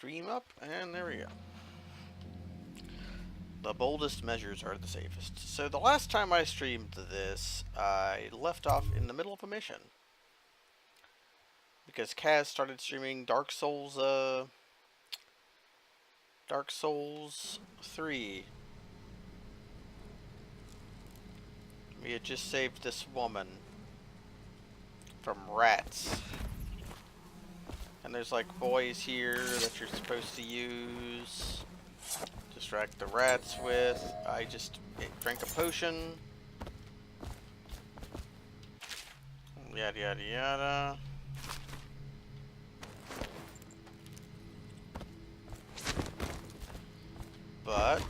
stream up, and there we go. The boldest measures are the safest. So the last time I streamed this, I left off in the middle of a mission. Because Kaz started streaming Dark Souls 3. We had just saved this woman from rats. And there's like boys here that you're supposed to use. Distract the rats with. I just drank a potion. Yada yada yada. But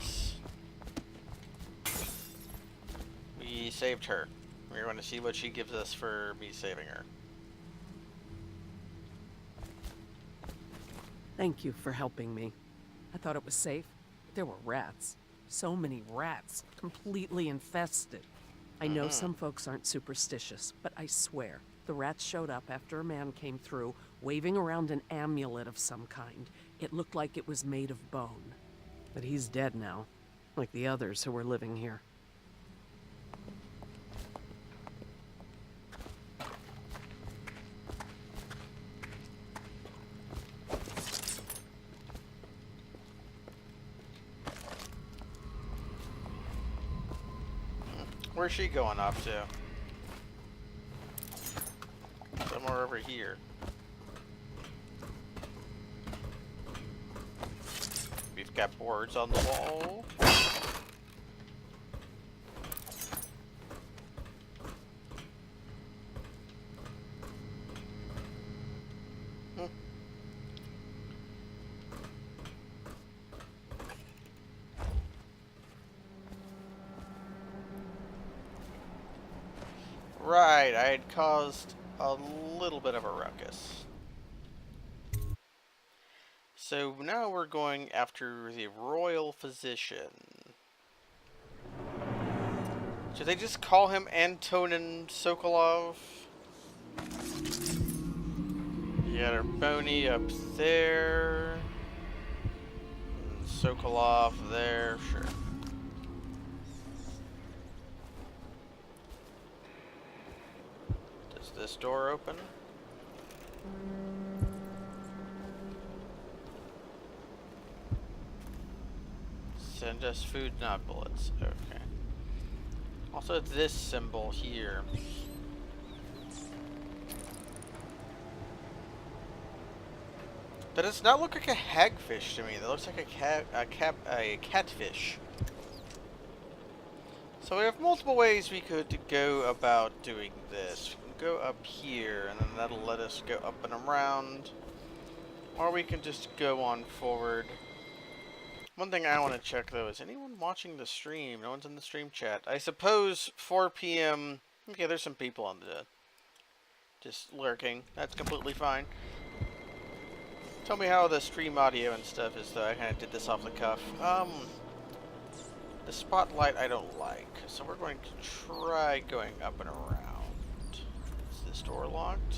we saved her. We're going to see what she gives us for me saving her. Thank you for helping me. I thought it was safe. There were rats. So many rats. Completely infested. I know some folks aren't superstitious, but I swear, the rats showed up after a man came through, waving around an amulet of some kind. It looked like it was made of bone. But he's dead now, like the others who were living here. Where's she going off to? Somewhere over here. We've got boards on the wall. Right, I had caused a little bit of a ruckus. So now we're going after the royal physician. Should they just call him Antonin Sokolov? You got our Boney up there. And Sokolov there, sure. Does this door open? Send us food, not bullets. Okay. Also, this symbol here. That does not look like a hagfish to me. That looks like a catfish. So we have multiple ways we could go about doing this. We can go up here, and then that'll let us go up and around. Or we can just go on forward. One thing I want to check, though, is anyone watching the stream? No one's in the stream chat. I suppose 4 p.m. Okay, there's some people on the... just lurking. That's completely fine. Tell me how the stream audio and stuff is, though. I kind of did this off the cuff. The spotlight I don't like. So we're going to try going up and around. Is this door locked?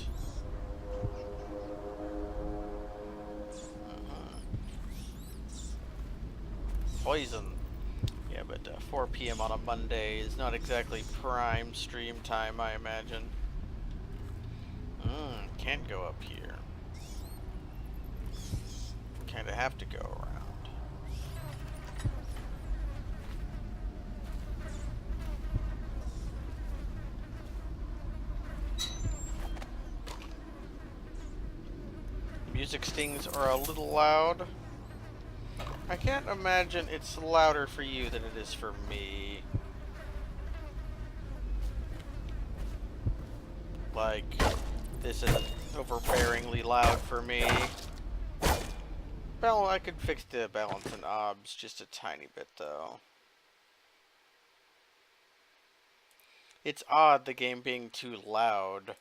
Poison. Yeah, but 4 p.m. on a Monday is not exactly prime stream time, I imagine. Can't go up here. Kinda have to go around. Music stings are a little loud. I can't imagine it's louder for you than it is for me. Like, this isn't overbearingly loud for me. Well, I could fix the balance and obs just a tiny bit, though. It's odd, the game being too loud.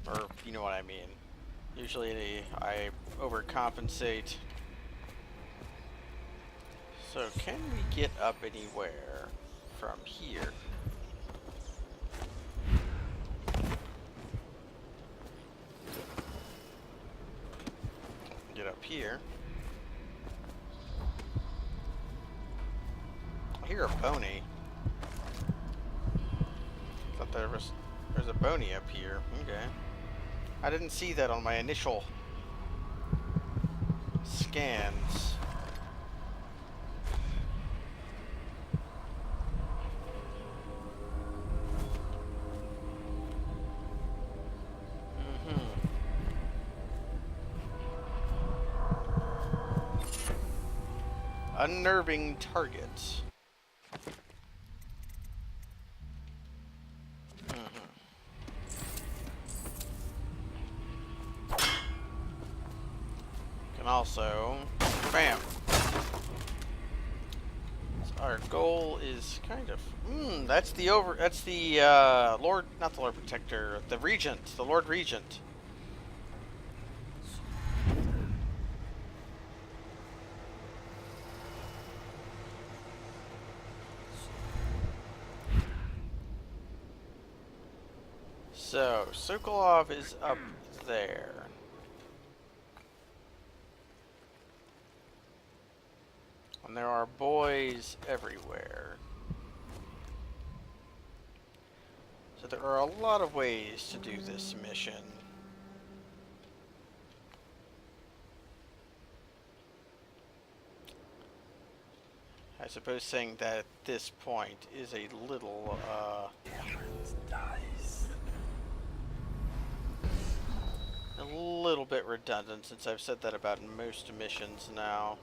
Or, you know what I mean. Usually I overcompensate. So, can we get up anywhere from here? Get up up here. I hear a pony. Thought there's a pony up here. Okay. I didn't see that on my initial scans. Unnerving targets. Can also, bam. So our goal is kind of, that's the Lord, not the Lord Protector, the Regent, the Lord Regent. So, Sokolov is up there. And there are boys everywhere. So there are a lot of ways to do this mission. I suppose saying that at this point is a little, a little bit redundant, since I've said that about most missions now.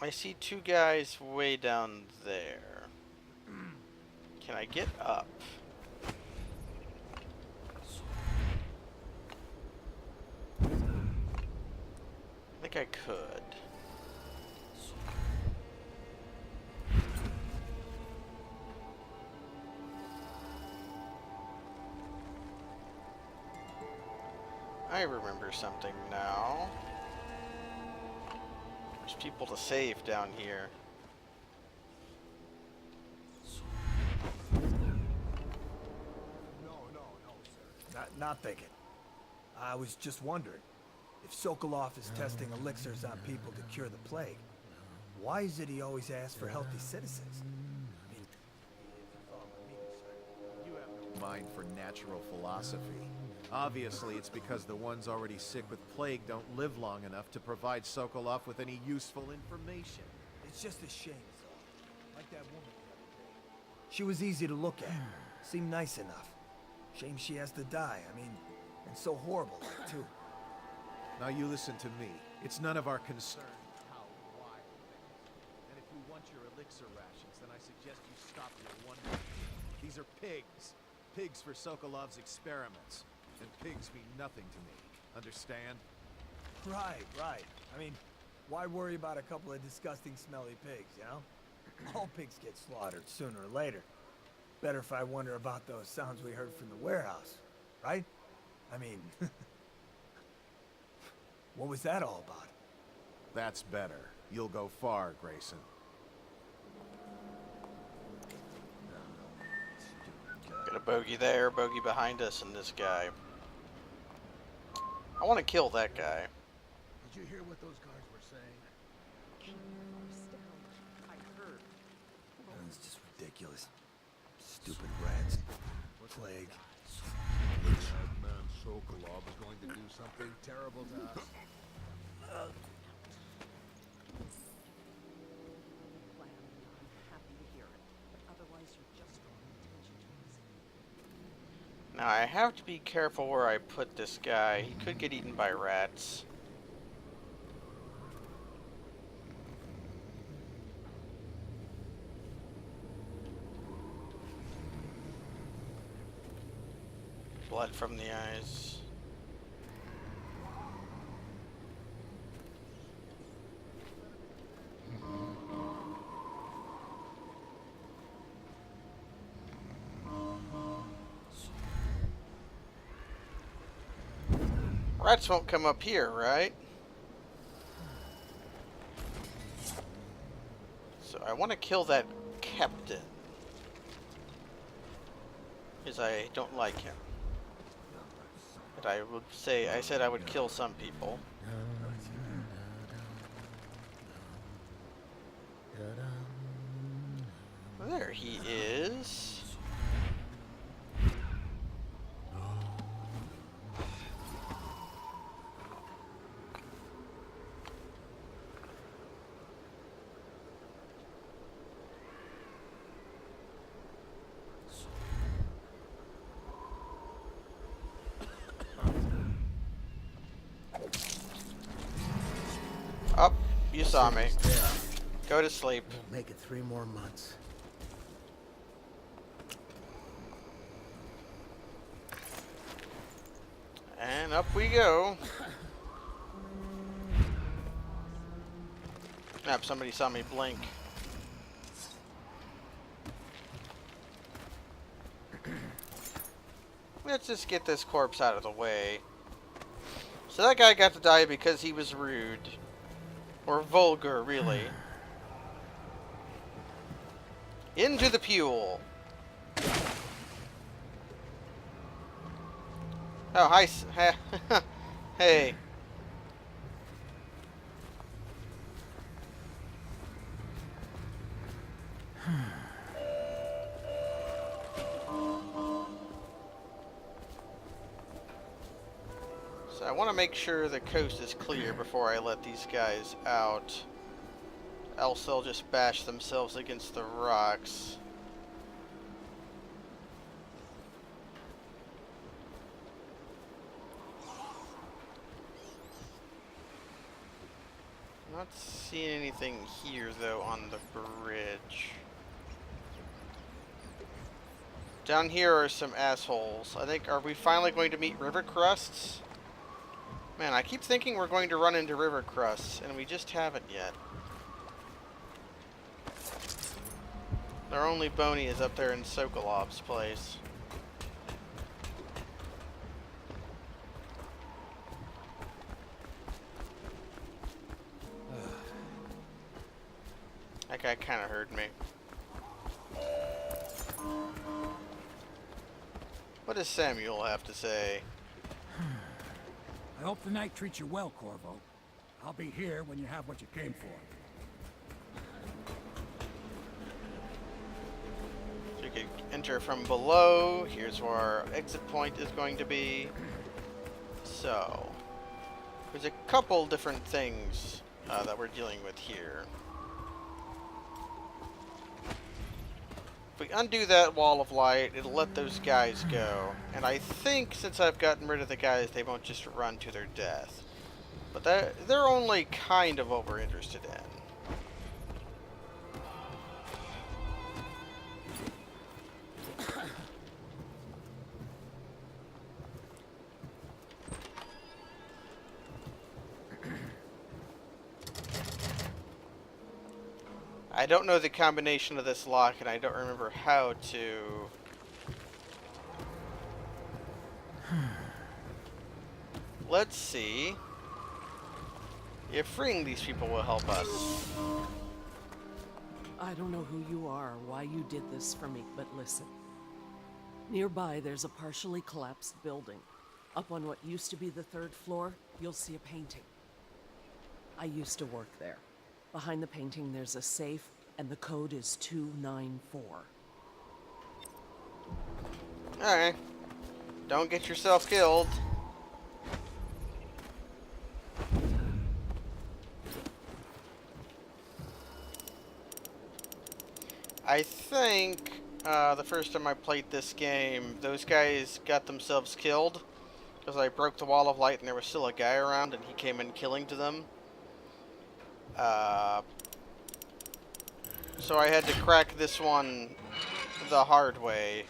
I see two guys way down there. Can I get up? I think I could. I remember something now. There's people to save down here. No, sir. Not thinking. I was just wondering, if Sokolov is testing elixirs on people to cure the plague, why is it he always asks for healthy citizens? I mean, you have no mind for natural philosophy. Obviously, it's because the ones already sick with plague don't live long enough to provide Sokolov with any useful information. it's just a shame, is all. Like that woman the other day. She was easy to look at, seemed nice enough. Shame she has to die, I mean, and so horrible, too. Now you listen to me. It's none of our concern how, why, and if you want your elixir rations, then I suggest you stop your wondering. These are pigs. Pigs for Sokolov's experiments. And pigs mean nothing to me. Understand? Right. I mean, why worry about a couple of disgusting, smelly pigs, you know? All pigs get slaughtered sooner or later. Better if I wonder about those sounds we heard from the warehouse, right? I mean, what was that all about? That's better. You'll go far, Grayson. Got a bogey there, bogey behind us, and this guy. I want to kill that guy. Did you hear what those guards were saying? I heard. It's just ridiculous. Stupid rats. Plague. Madman Sokolov is going to do something terrible to us. Plan, and I'm happy to hear it. But otherwise, you're just drawing attention to us. Now I have to be careful where I put this guy. He could get eaten by rats. Blood from the eyes. Rats won't come up here, right? So I want to kill that captain, because I don't like him. But I said I would kill some people. There he is. Up, you saw me. Go to sleep. Won't make it 3 more months. And up we go. Snap, somebody saw me blink. Let's just get this corpse out of the way. So that guy got to die because he was rude. Or vulgar, really. Into the fuel. Oh, hi. Hey. So I want to make sure the coast is clear before I let these guys out. Else they'll just bash themselves against the rocks. Not seeing anything here though on the bridge. Down here are some assholes. I think, are we finally going to meet river crusts? Man, I keep thinking we're going to run into river crusts, and we just haven't yet. Their only bony is up there in Sokolov's place. That guy kind of heard me. What does Samuel have to say? I hope the night treats you well, Corvo. I'll be here when you have what you came for. So you can enter from below. Here's where our exit point is going to be. So, there's a couple different things that we're dealing with here. If we undo that wall of light, it'll let those guys go. And I think since I've gotten rid of the guys, they won't just run to their death. But they're only kind of what we're interested in. I don't know the combination of this lock, and I don't remember how to... Let's see if freeing these people will help us. I don't know who you are or why you did this for me, but listen. Nearby, there's a partially collapsed building. Up on what used to be the 3rd floor, you'll see a painting. I used to work there. Behind the painting, there's a safe, and the code is 294. Alright. Don't get yourself killed. I think the first time I played this game, those guys got themselves killed because I broke the wall of light and there was still a guy around and he came in killing to them. So I had to crack this one the hard way.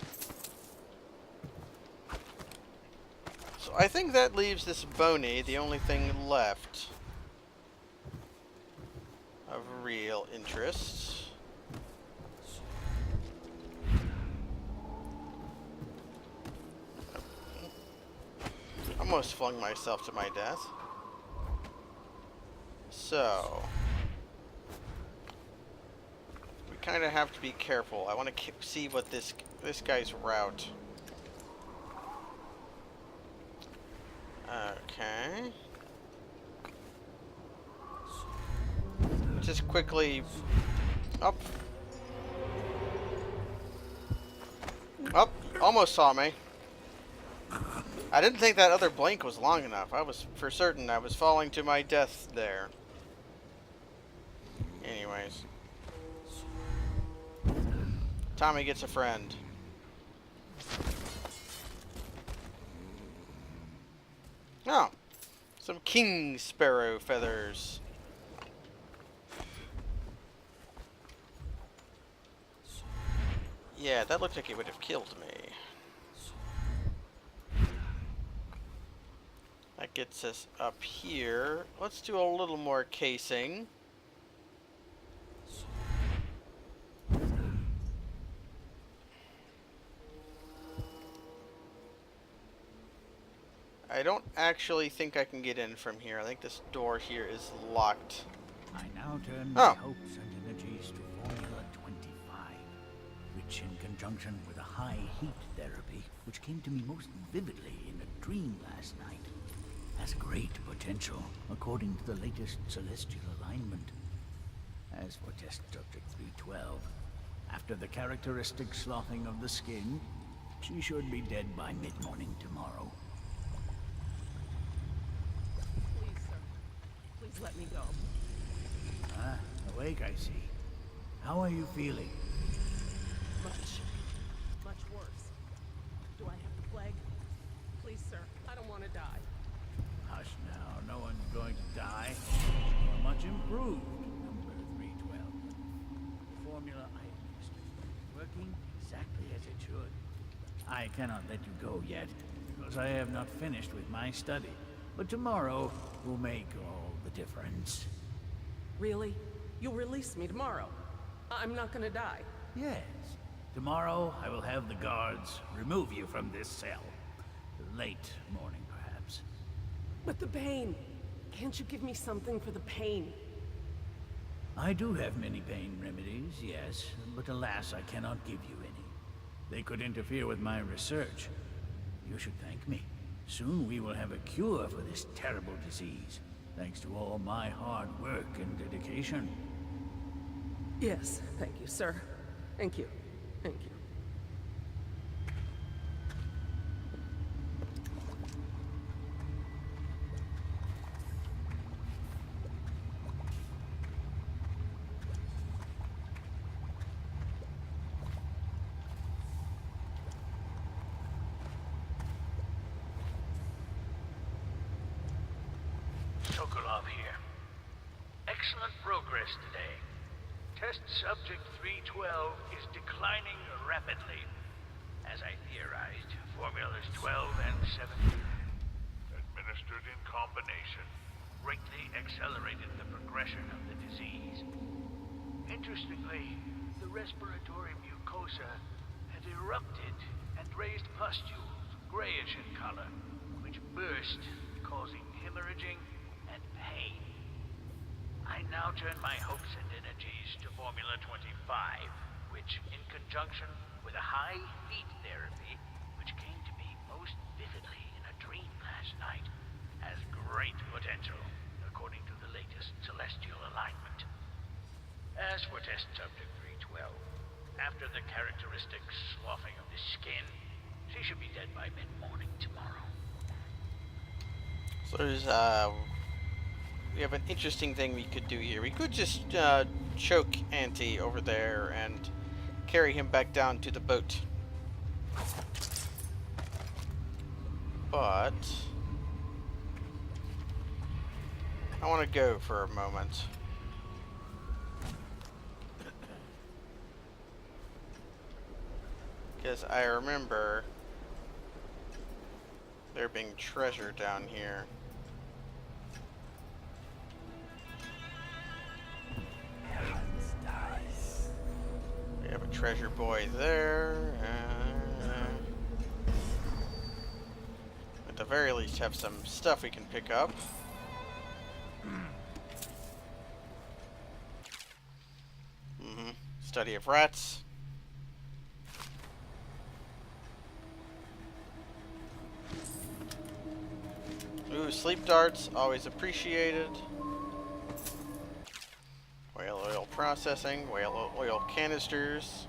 So I think that leaves this bony, the only thing left of real interest. Almost flung myself to my death. So we kind of have to be careful. I want to see what this guy's route. Okay. Just quickly up. Up. Almost saw me. I didn't think that other blink was long enough. I was for certain I was falling to my death there. Anyways. Tommy gets a friend. Oh. Some king sparrow feathers. Yeah, that looked like it would have killed me. That gets us up here. Let's do a little more casing. I don't actually think I can get in from here. I think this door here is locked. I now turn Oh. my hopes and energies to Formula 25, which in conjunction with a high heat therapy, which came to me most vividly in a dream last night, has great potential according to the latest celestial alignment. As for test subject 312, after the characteristic sloughing of the skin, she should be dead by mid-morning tomorrow. Please, sir. Please let me go. Ah, awake, I see. How are you feeling? Much worse. Do I have the plague? Please, sir. I don't want to die. Hush now, no one's going to die. You're much improved, number 312. The formula I administered is working exactly as it should. I cannot let you go yet, because I have not finished with my study. But tomorrow will make all the difference. Really? You'll release me tomorrow? I'm not gonna die. Yes. Tomorrow I will have the guards remove you from this cell. Late morning, perhaps. But the pain. Can't you give me something for the pain? I do have many pain remedies, yes, but alas, I cannot give you any. They could interfere with my research. You should thank me. Soon we will have a cure for this terrible disease, thanks to all my hard work and dedication. Yes, thank you, sir. Thank you. Thank you. Sokolov here. Excellent progress today. Test subject 312 is declining rapidly. As I theorized, formulas 12 and 17, administered in combination, greatly accelerated the progression of the disease. Interestingly, the respiratory mucosa had erupted and raised pustules, grayish in color, which burst, causing hemorrhaging and pain. I now turn my hopes and energies to Formula 25, which, in conjunction with a high heat therapy, which came to me most vividly in a dream last night, has great potential, according to the latest celestial alignment. As for test subject 312, after the characteristic sloughing of the skin, she should be dead by mid-morning tomorrow. So there's, we have an interesting thing we could do here. We could just, choke Auntie over there and carry him back down to the boat. But I want to go for a moment. Because I remember there being treasure down here. We have a treasure boy there. At the very least have some stuff we can pick up. Study of rats. Ooh, sleep darts, always appreciated. Whale oil processing, whale oil canisters.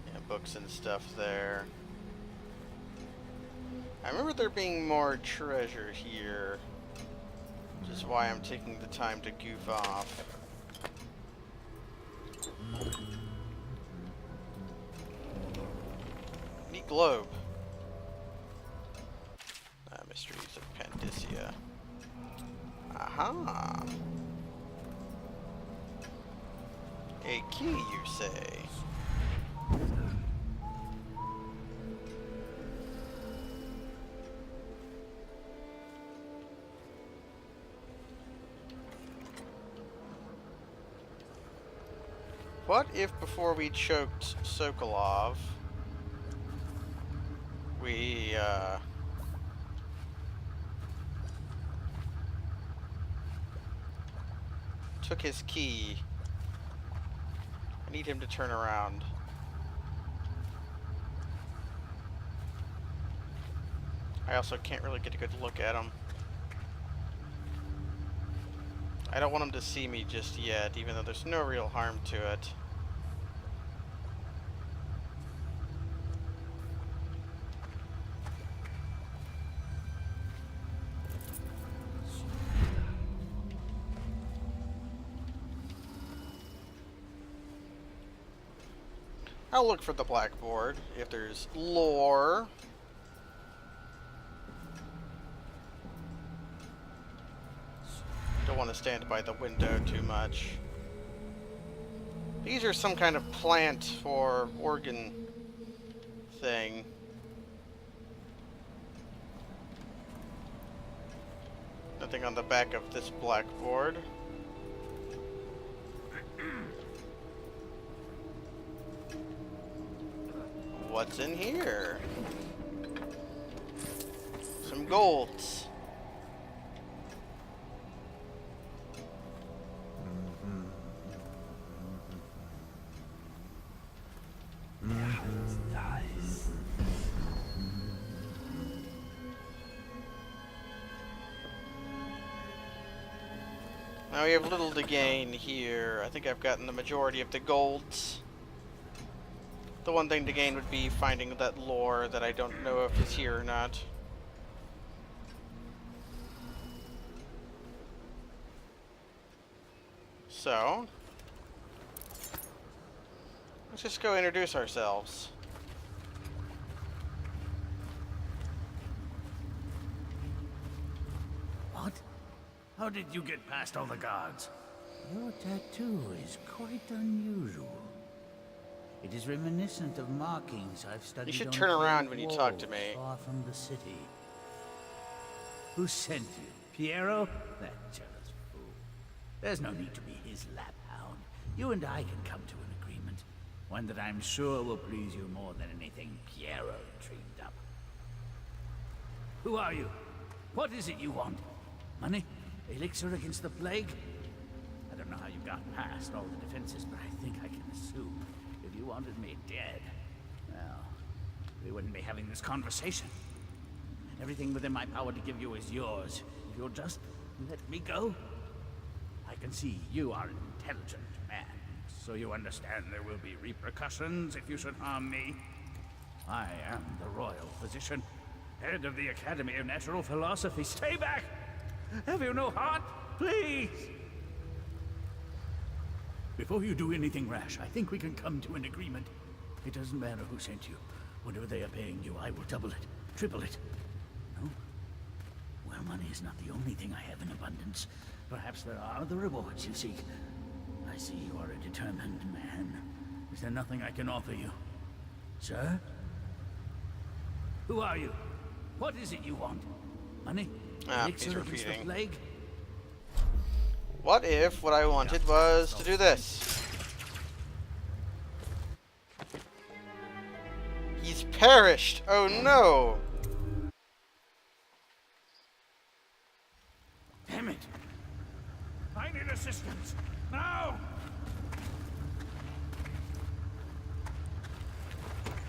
Yeah, books and stuff there. I remember there being more treasure here, which is why I'm taking the time to goof off. Neat globe. Mysteries of Pandysia. Aha! A key, you say? What if before we choked Sokolov, we, took his key? I need him to turn around. I also can't really get a good look at him. I don't want him to see me just yet, even though there's no real harm to it. I'll look for the blackboard if there's lore. Don't want to stand by the window too much. These are some kind of plant or organ thing. Nothing on the back of this blackboard. What's in here? Some golds. Now we have little to gain here. I think I've gotten the majority of the golds. The one thing to gain would be finding that lore that I don't know if is here or not. So, let's just go introduce ourselves. What? How did you get past all the guards? Your tattoo is quite unusual. It is reminiscent of markings I've studied. You should on turn around cave when you talk to walls me. Far from the city. Who sent you? Piero? That jealous fool. There's no need to be his laphound. You and I can come to an agreement. One that I'm sure will please you more than anything Piero dreamed up. Who are you? What is it you want? Money? Elixir against the plague? I don't know how you got past all the defenses, but I think I can assume if you wanted me dead, well, we wouldn't be having this conversation. And everything within my power to give you is yours. If you'll just let me go. I can see you are an intelligent man, so you understand there will be repercussions if you should harm me. I am the royal physician, head of the Academy of Natural Philosophy. Stay back! Have you no heart? Please! Before you do anything rash, I think we can come to an agreement. It doesn't matter who sent you. Whatever they are paying you, I will double it, triple it. No? Well, money is not the only thing I have in abundance. Perhaps there are other rewards you seek. I see you are a determined man. Is there nothing I can offer you? Sir? Who are you? What is it you want? Money? He's Elixir against the repeating. plague? What if what I wanted was to do this? He's perished! Oh no! Damn it! I need assistance! Now!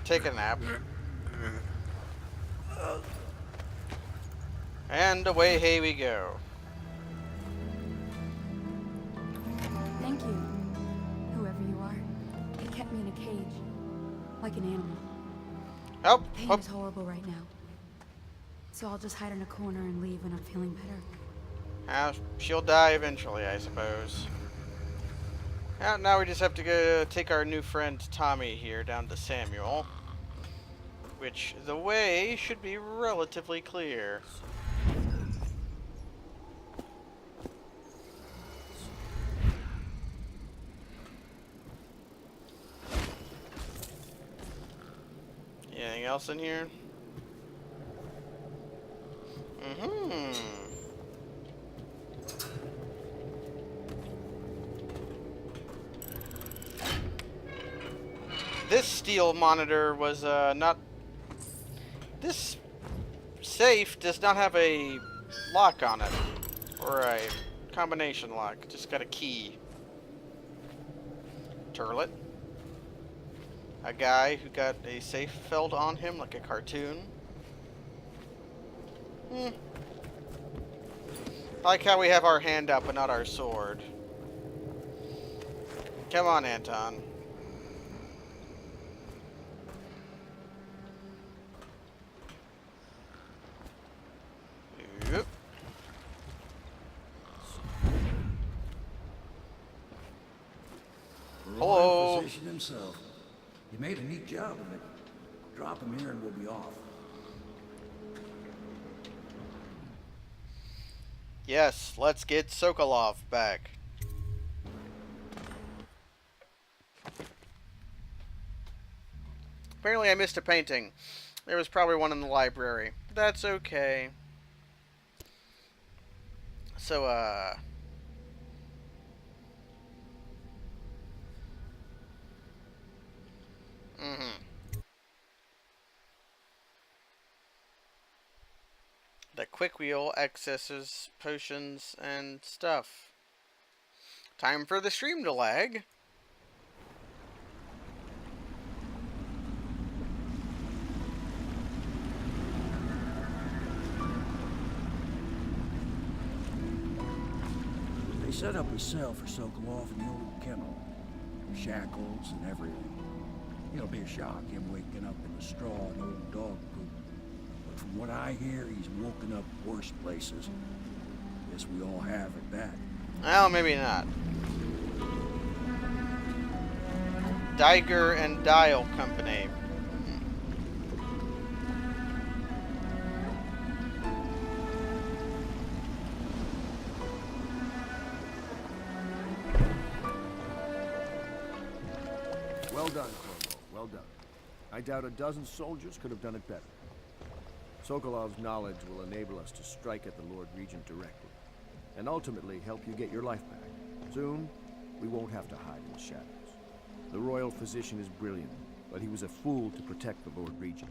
take a nap. And away hey we go. Thank you, whoever you are. You kept me in a cage, like an animal. Oh, Pain is horrible right now. So I'll just hide in a corner and leave when I'm feeling better. She'll die eventually, I suppose. Now we just have to go take our new friend Tommy here down to Samuel. Which, the way should be relatively clear. Anything else in here? This steel monitor was not... This safe does not have a lock on it. Or a combination lock. Just got a key. Turlet. A guy who got a safe felled on him like a cartoon. I like how we have our hand out but not our sword. Come on, Anton. Yep. Hello. Physician himself. You made a neat job of it. Drop him here and we'll be off. Yes, let's get Sokolov back. Apparently I missed a painting. There was probably one in the library. That's okay. So, The quick wheel accesses potions and stuff. Time for the stream to lag. They set up a cell for Sokolov in the old kennel. Shackles and everything. It'll be a shock, him waking up in the straw and old dog poop. But from what I hear, he's woken up worse places. Guess we all have at that. Well, maybe not. Diger and Dial Company. Well done, Corvo. Well done. I doubt a dozen soldiers could have done it better. Sokolov's knowledge will enable us to strike at the Lord Regent directly, and ultimately help you get your life back. Soon, we won't have to hide in the shadows. The royal physician is brilliant, but he was a fool to protect the Lord Regent.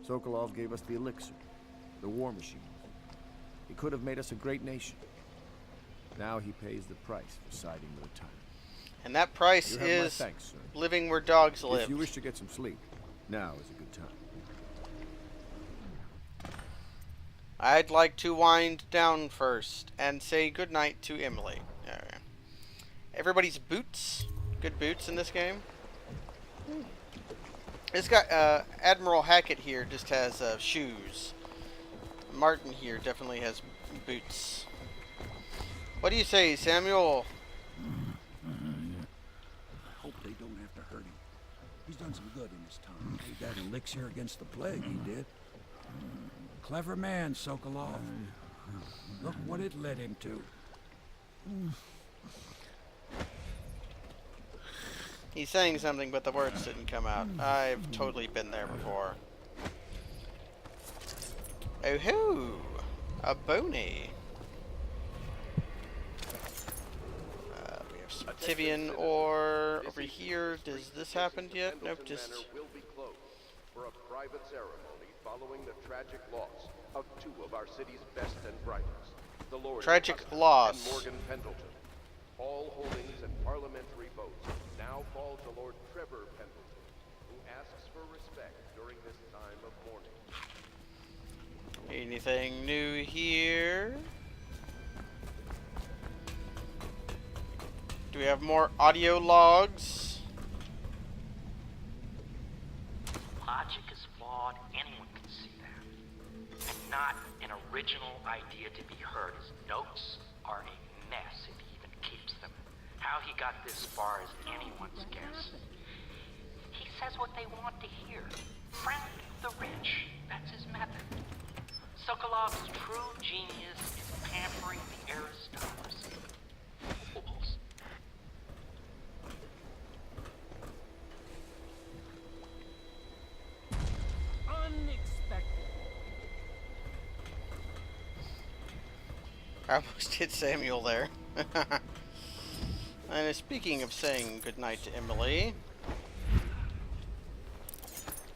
Sokolov gave us the elixir, the war machines. He could have made us a great nation. Now he pays the price for siding with a tyrant. And that price You have my is thanks, sir. living where dogs live. If you wish to get some sleep, now is a good time. I'd like to wind down first and say goodnight to Emily. Everybody's boots. Good boots in this game. This guy, Admiral Hackett here just has shoes. Martin here definitely has boots. What do you say, Samuel? Hope they don't have to hurt him. He's done some good in his time. Made that elixir against the plague, he did. Clever man, Sokolov. Look what it led him to. He's saying something, but the words didn't come out. I've totally been there before. Oh hoo! A bony. We have some Tivian ore over here. Does this happen yet? Nope, just... will be closed for a private ceremony following the tragic loss of two of our city's best and brightest, the Lord Tragic Hudson loss. and Morgan Pendleton. All holdings and parliamentary votes now fall to Lord Trevor Pendleton, who asks for respect Anything new here? Do we have more audio logs? Logic is flawed, anyone can see that. And not an original idea to be heard. His notes are a mess if he even keeps them. How he got this far is anyone's guess. He says what they want to hear. Friend the rich. That's his method. Sokolov's true genius is pampering the aristocracy. Fools. Unexpected. I almost hit Samuel there. And speaking of saying goodnight to Emily,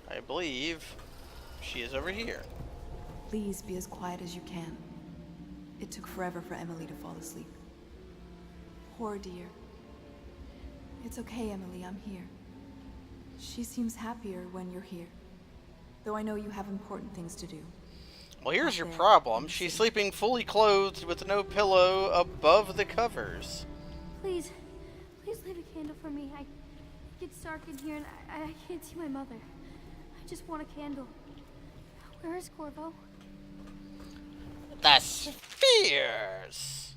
I believe she is over here. Please be as quiet as you can. It took forever for Emily to fall asleep. Poor dear. It's okay, Emily, I'm here. She seems happier when you're here. Though I know you have important things to do. Well, here's your problem. She's sleeping fully clothed with no pillow above the covers. Please light a candle for me. It gets dark in here and I can't see my mother. I just want a candle. Where is Corvo? The spheres!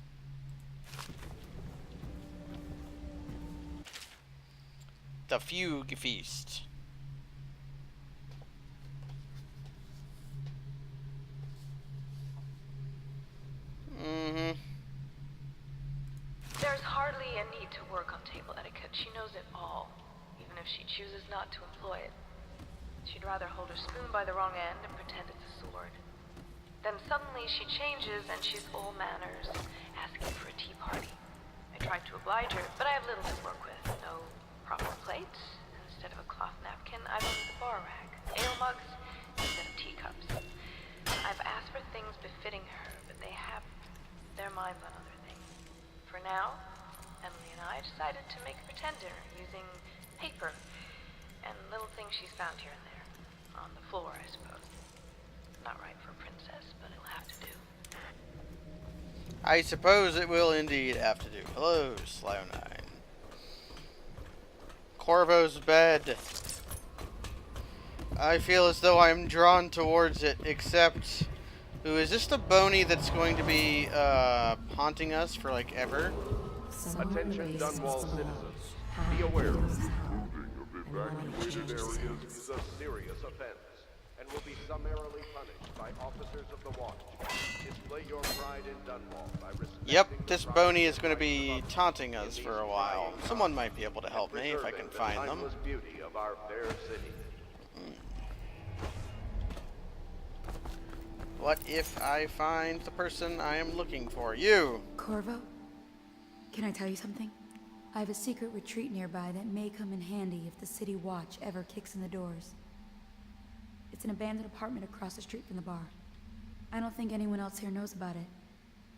The fugue feast. There's hardly a need to work on table etiquette. She knows it all, even if she chooses not to employ it. She'd rather hold her spoon by the wrong end and pretend it's a sword. Then suddenly she changes and she's all manners, asking for a tea party. I tried to oblige her, but I have little to work with. No proper plates. Instead of a cloth napkin, I've used a bar rag. Ale mugs instead of teacups. I've asked for things befitting her, but they have their minds on other things. For now, Emily and I decided to make a pretend dinner using paper and little things she's found here and there. On the floor, I suppose. Not right for a princess, but it'll have to do. I suppose it will indeed have to do. Hello, Slio9. Corvo's bed. I feel as though I'm drawn towards it, except... Ooh, is this the Boney that's going to be haunting us for like ever? Attention Dunwall citizens. Be aware, moving of evacuated areas is a serious offense and will be summarily punished by officers of the watch. Display your pride in Dunwall by respecting Yep, this Boney is going to be taunting us for a while. Someone might be able to help me if I can find them. timeless beauty of our fair city. What if I find the person I am looking for? You! Corvo, can I tell you something? I have a secret retreat nearby that may come in handy if the city watch ever kicks in the doors. It's an abandoned apartment across the street from the bar. I don't think anyone else here knows about it,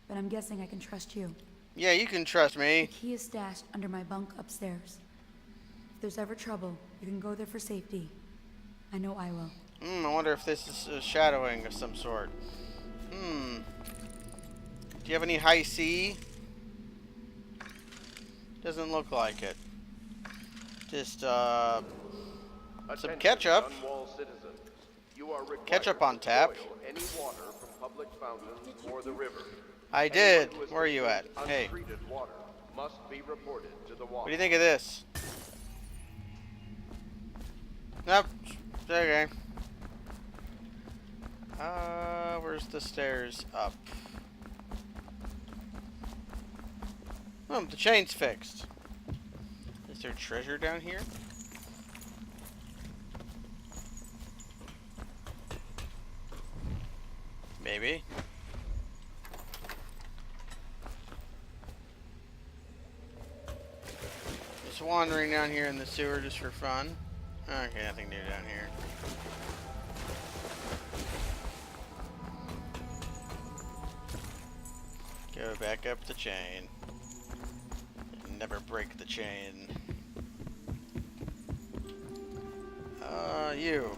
but I'm guessing I can trust you. Yeah, you can trust me. The key is stashed under my bunk upstairs. If there's ever trouble, you can go there for safety. I know I will. I wonder if this is shadowing of some sort. Do you have any high C? Doesn't look like it. Just, some ketchup. Ketchup on tap. Any water from public fountains or the river. I did. Where are you at? Hey. Untreated water must be reported to the What do you think of this? Nope. Okay. Where's the stairs up? Oh, the chain's fixed. Is there treasure down here? Maybe. Just wandering down here in the sewer just for fun. Okay, nothing new down here. Go back up the chain. Never break the chain. You.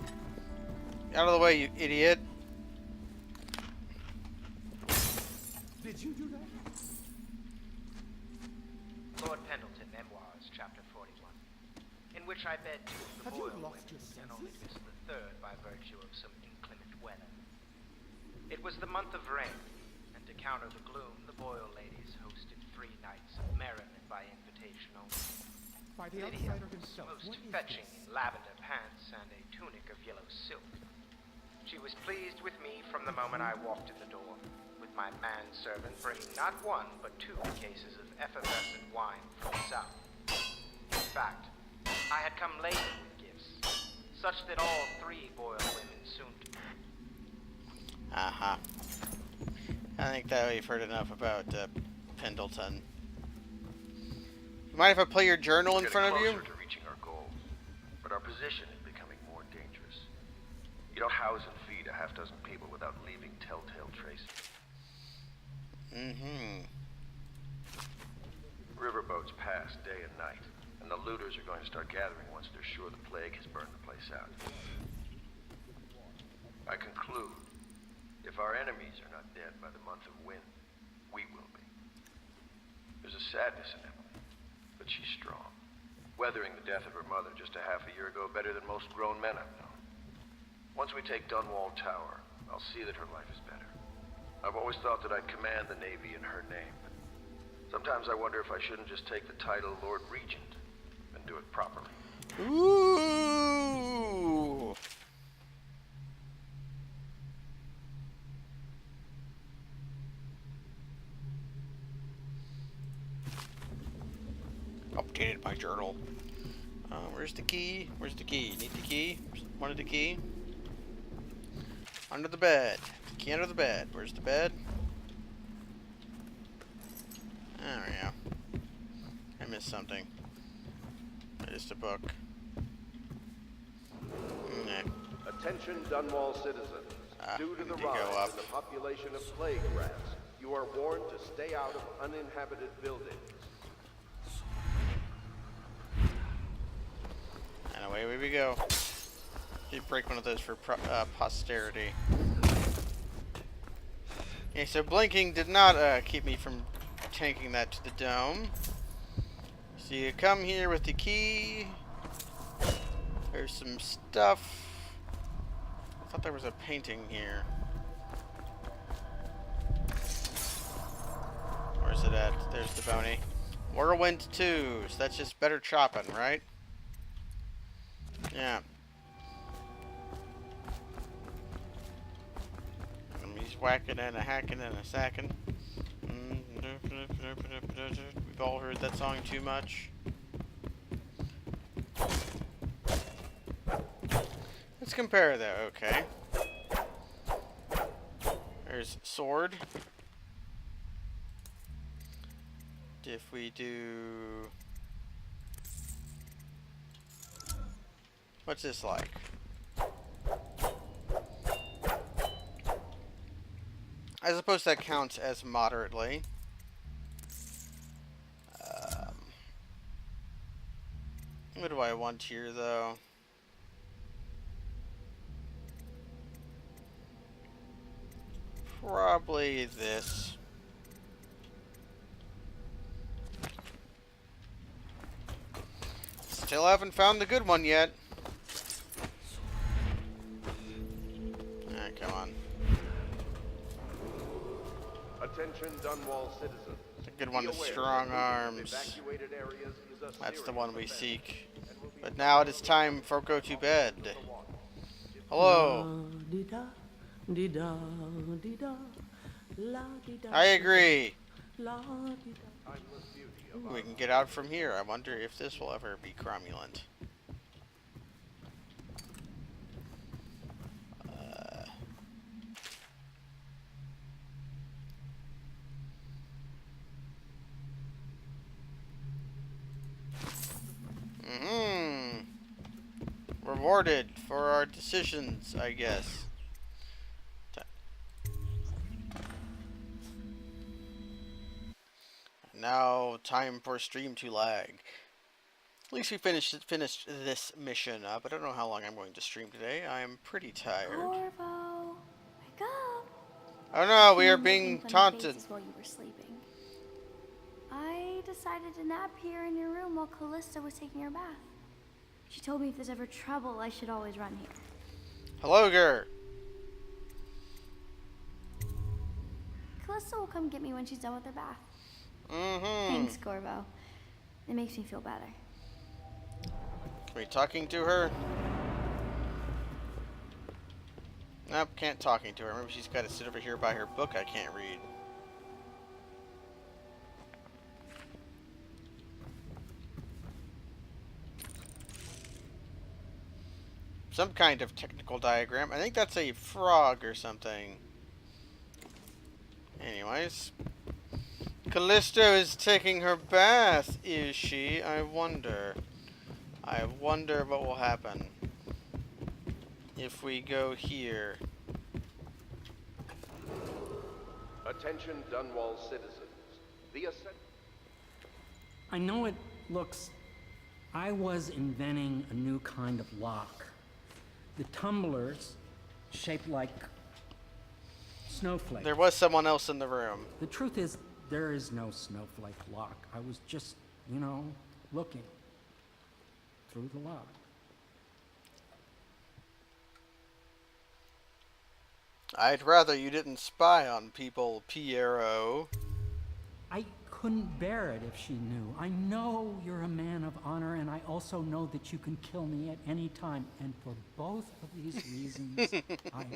Out of the way, you idiot. which I bed two of the Have you boil lost women, your and only senses? missed the third by virtue of some inclement weather. It was the month of rain, and to counter the gloom, the boil ladies hosted 3 nights of merriment by invitation only. By the Lydia, outsider himself, most what is fetching this? in lavender pants and a tunic of yellow silk. She was pleased with me from the moment I walked in the door, with my manservant bringing not 1 but 2 cases of effervescent wine from the south. In fact, I had come laden with gifts, such that all 3 boil women soon. Uh-huh. I think that we've heard enough about Pendleton. You mind if I play your journal in front of you? We're getting closer to reaching our goal, but our position is becoming more dangerous. You don't house and feed a half-dozen people without leaving telltale traces. Mm-hmm. Riverboats pass day and night, and the looters are going to start gathering once they're sure the plague has burned the place out. I conclude, if our enemies are not dead by the month of wind, we will be. There's a sadness in Emily, but she's strong. Weathering the death of her mother just a half a year ago better than most grown men I've known. Once we take Dunwall Tower, I'll see that her life is better. I've always thought that I'd command the Navy in her name, but sometimes I wonder if I shouldn't just take the title Lord Regent and do it properly. Ooh. Updated my journal. Where's the key? Where's the key? Need the key? Wanted the key? Under the bed. Key under the bed. Where's the bed? There we go. I missed something. Just a book. Okay. Attention Dunwall citizens. Due to the rise in the population of plague rats, you are warned to stay out of uninhabited buildings. And away we go. You break one of those for posterity. Okay, so blinking did not keep me from tanking that to the dome. So you come here with the key. There's some stuff. I thought there was a painting here. Where's it at? There's the bony. Whirlwind 2. So that's just better chopping, right? Yeah. He's whacking and a hacking and a sacking. We've all heard that song too much. Let's compare though, okay. There's sword. If we do... What's this like? I suppose that counts as moderately. What do I want here, though? Probably this. Still haven't found the good one yet. Alright, come on. Attention Dunwall citizens. The good one is strong arms. That's the one we seek. But now it is time for go to bed. Hello. I agree. We can get out from here. I wonder if this will ever be cromulent. Rewarded for our decisions, I guess. Now, time for stream to lag. At least we finished this mission up. I don't know how long I'm going to stream today. I am pretty tired. Corvo, wake up. Oh no, we are being taunted. While you were sleeping. I decided to nap here in your room while Callista was taking her bath. She told me if there's ever trouble, I should always run here. Hello, girl. Callista will come get me when she's done with her bath. Mm-hmm. Thanks, Corvo. It makes me feel better. Are we talking to her? Nope, can't talking to her. Maybe she's got to sit over here by her book I can't read. Some kind of technical diagram. I think that's a frog or something. Anyways. Callisto is taking her bath, is she? I wonder. I wonder what will happen if we go here. Attention Dunwall citizens. The ascent. I know it looks... I was inventing a new kind of lock. The tumblers, shaped like snowflakes. There was someone else in the room. The truth is, there is no snowflake lock. I was just, you know, looking through the lock. I'd rather you didn't spy on people, Piero. I couldn't bear it if she knew. I know you're a man of honor, and I also know that you can kill me at any time. And for both of these reasons, I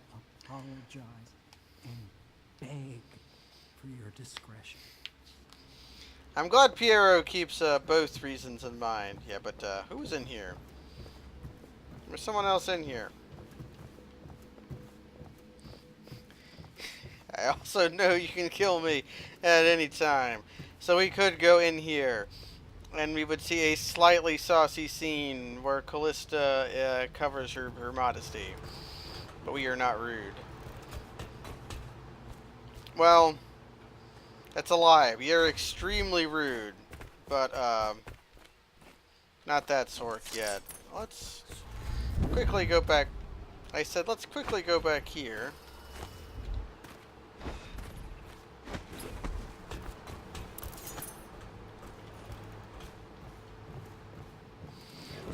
apologize and beg for your discretion. I'm glad Piero keeps both reasons in mind. Yeah, but who's in here? There's someone else in here. I also know you can kill me at any time. So we could go in here, and we would see a slightly saucy scene where Callista covers her modesty. But we are not rude. Well, that's a lie. We are extremely rude. But, not that sort yet. Let's quickly go back. I said, let's quickly go back here.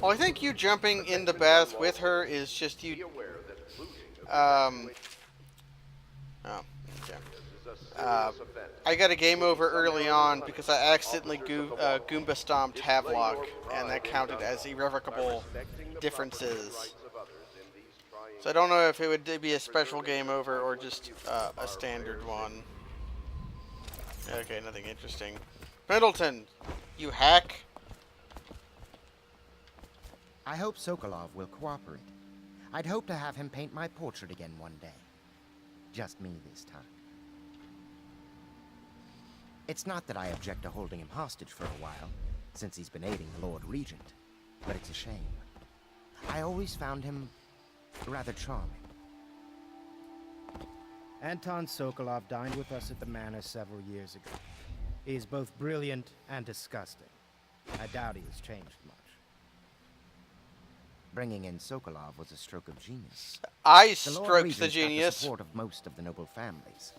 Well, I think you jumping in the bath with her is just you. Oh, okay. I got a game over early on because I accidentally Goomba stomped Havelock, and that counted as irrevocable differences. So I don't know if it would be a special game over or just a standard one. Okay, nothing interesting. Pendleton, you hack. I hope Sokolov will cooperate. I'd hope to have him paint my portrait again one day. Just me this time. It's not that I object to holding him hostage for a while, since he's been aiding the Lord Regent, but it's a shame. I always found him rather charming. Anton Sokolov dined with us at the manor several years ago. He is both brilliant and disgusting. I doubt he has changed much. Bringing in Sokolov was a stroke of genius. I stroked the genius. Got the support of most of the noble families.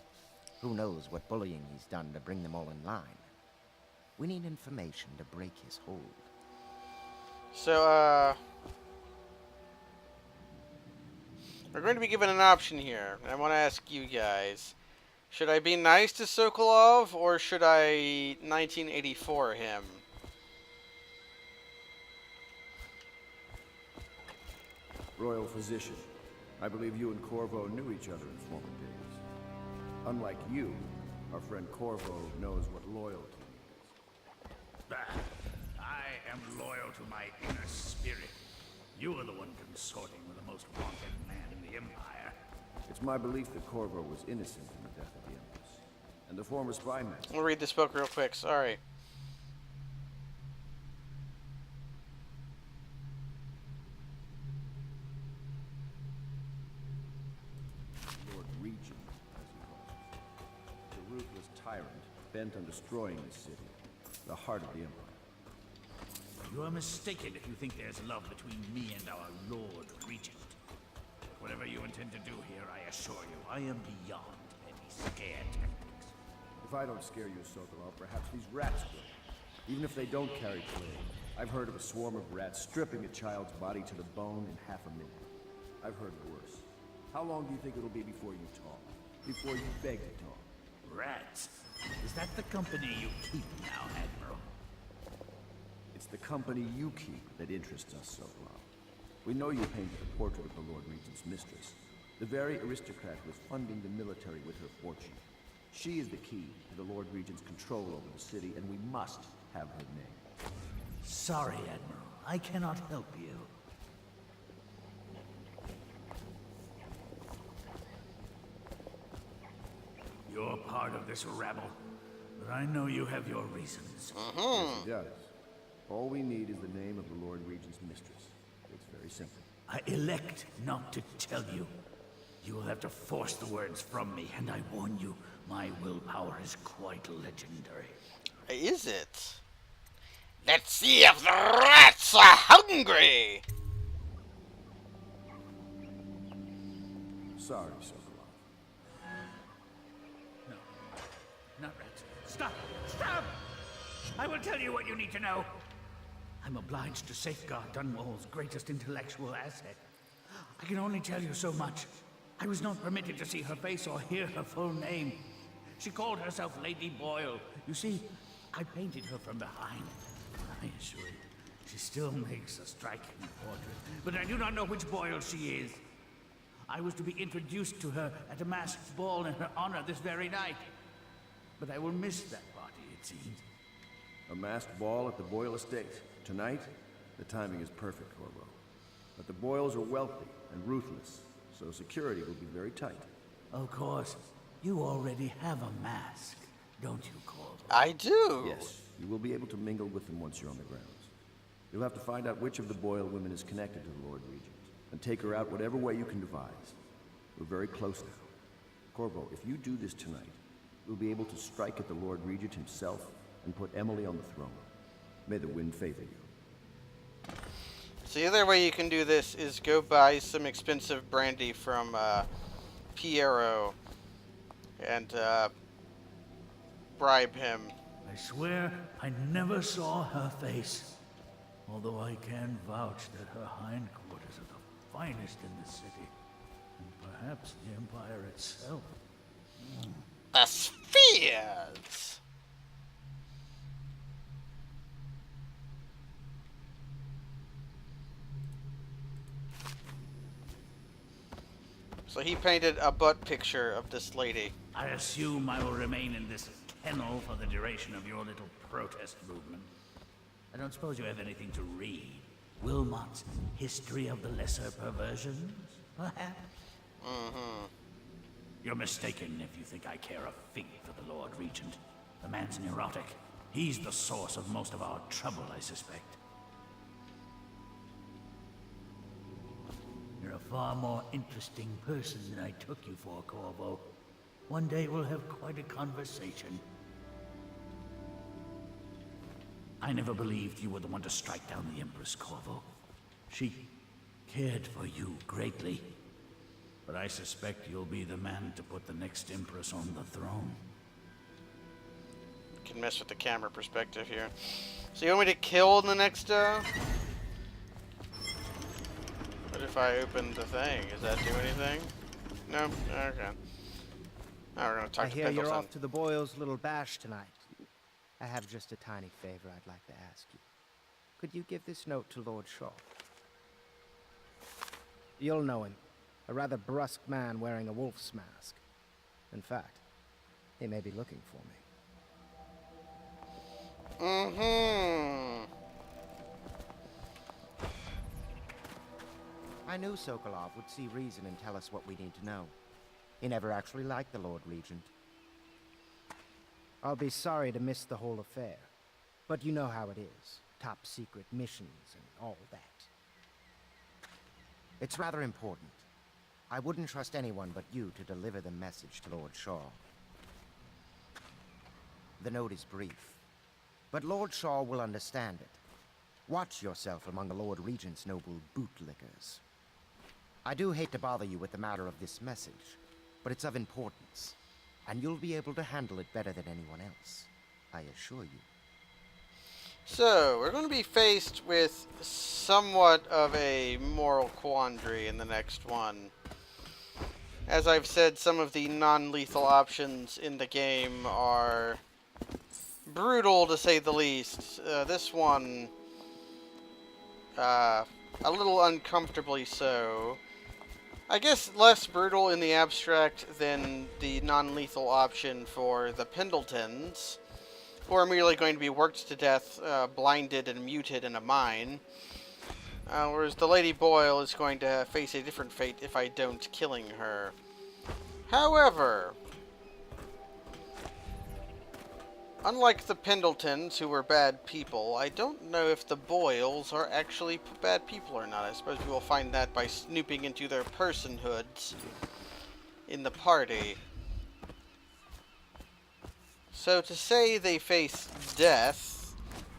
Who knows what bullying he's done to bring them all in line. We need information to break his hold. So, we're going to be given an option here. And I want to ask you guys. Should I be nice to Sokolov, or should I 1984 him? Royal physician, I believe you and Corvo knew each other in former days. Unlike you, our friend Corvo knows what loyalty is. I am loyal to my inner spirit. You are the one consorting with the most wanted man in the Empire. It's my belief that Corvo was innocent in the death of the Empress, and the former spy master. We'll read this book real quick, sorry. Lord Regent, as he calls it. The ruthless tyrant bent on destroying the city, the heart of the Empire. You are mistaken if you think there's love between me and our Lord Regent. Whatever you intend to do here, I assure you, I am beyond any scare tactics. If I don't scare you, Sokolov, perhaps these rats will. Even if they don't carry plague, I've heard of a swarm of rats stripping a child's body to the bone in half a minute. I've heard worse. How long do you think it'll be before you talk? Before you beg to talk? Rats? Is that the company you keep now, Admiral? It's the company you keep that interests us so well. We know you painted a portrait of the Lord Regent's mistress, the very aristocrat who is funding the military with her fortune. She is the key to the Lord Regent's control over the city, and we must have her name. Sorry, Admiral. I cannot help you. You're part of this rabble, but I know you have your reasons. Yes, he does. All we need is the name of the Lord Regent's mistress. It's very simple. I elect not to tell you. You will have to force the words from me, and I warn you, my willpower is quite legendary. Is it? Let's see if the rats are hungry! Sorry, Sokolov. No. Not rats. Stop! Stop! I will tell you what you need to know. I'm obliged to safeguard Dunwall's greatest intellectual asset. I can only tell you so much. I was not permitted to see her face or hear her full name. She called herself Lady Boyle. You see, I painted her from behind. I assure you, she still makes a striking portrait, but I do not know which Boyle she is. I was to be introduced to her at a masked ball in her honor this very night. But I will miss that party, it seems. A masked ball at the Boyle estate. Tonight? The timing is perfect, Corvo. But the Boyles are wealthy and ruthless, so security will be very tight. Of course. You already have a mask, don't you, Corvo? I do! Yes, you will be able to mingle with them once you're on the grounds. You'll have to find out which of the Boyle women is connected to the Lord Regent, and take her out whatever way you can devise. We're very close now. Corvo, if you do this tonight, we'll be able to strike at the Lord Regent himself and put Emily on the throne. May the wind favor you. So the other way you can do this is go buy some expensive brandy from Piero and bribe him. I swear I never saw her face. Although I can vouch that her hindquarters are the finest in the city. And perhaps the Empire itself. The spheres! So he painted a butt picture of this lady. I assume I will remain in this kennel for the duration of your little protest movement. I don't suppose you have anything to read. Wilmot's History of the Lesser Perversions, perhaps? Mm-hmm. You're mistaken if you think I care a fig for the Lord Regent. The man's neurotic. He's the source of most of our trouble, I suspect. You're a far more interesting person than I took you for, Corvo. One day we'll have quite a conversation. I never believed you were the one to strike down the Empress, Corvo. She cared for you greatly. But I suspect you'll be the man to put the next Empress on the throne. Can mess with the camera perspective here. So you want me to kill the next, What if I open the thing? Does that do anything? No? Okay. Now we're gonna talk I to hear you're Pendleton. off to the Boyles' little bash tonight. I have just a tiny favor I'd like to ask you. Could you give this note to Lord Shaw? You'll know him. A rather brusque man wearing a wolf's mask. In fact, he may be looking for me. Mm-hmm. I knew Sokolov would see reason and tell us what we need to know. He never actually liked the Lord Regent. I'll be sorry to miss the whole affair, but you know how it is. Top secret missions and all that. It's rather important. I wouldn't trust anyone but you to deliver the message to Lord Shaw. The note is brief, but Lord Shaw will understand it. Watch yourself among the Lord Regent's noble bootlickers. I do hate to bother you with the matter of this message, but it's of importance, and you'll be able to handle it better than anyone else, I assure you. So, we're going to be faced with somewhat of a moral quandary in the next one. As I've said, some of the non-lethal options in the game are brutal, to say the least. This one, a little uncomfortably so. I guess less brutal in the abstract than the non-lethal option for the Pendletons, who are merely going to be worked to death, blinded and muted in a mine. Whereas the Lady Boyle is going to face a different fate if I don't killing her. However, unlike the Pendletons, who were bad people, I don't know if the Boyles are actually bad people or not. I suppose we will find that by snooping into their personhoods in the party. So to say they face death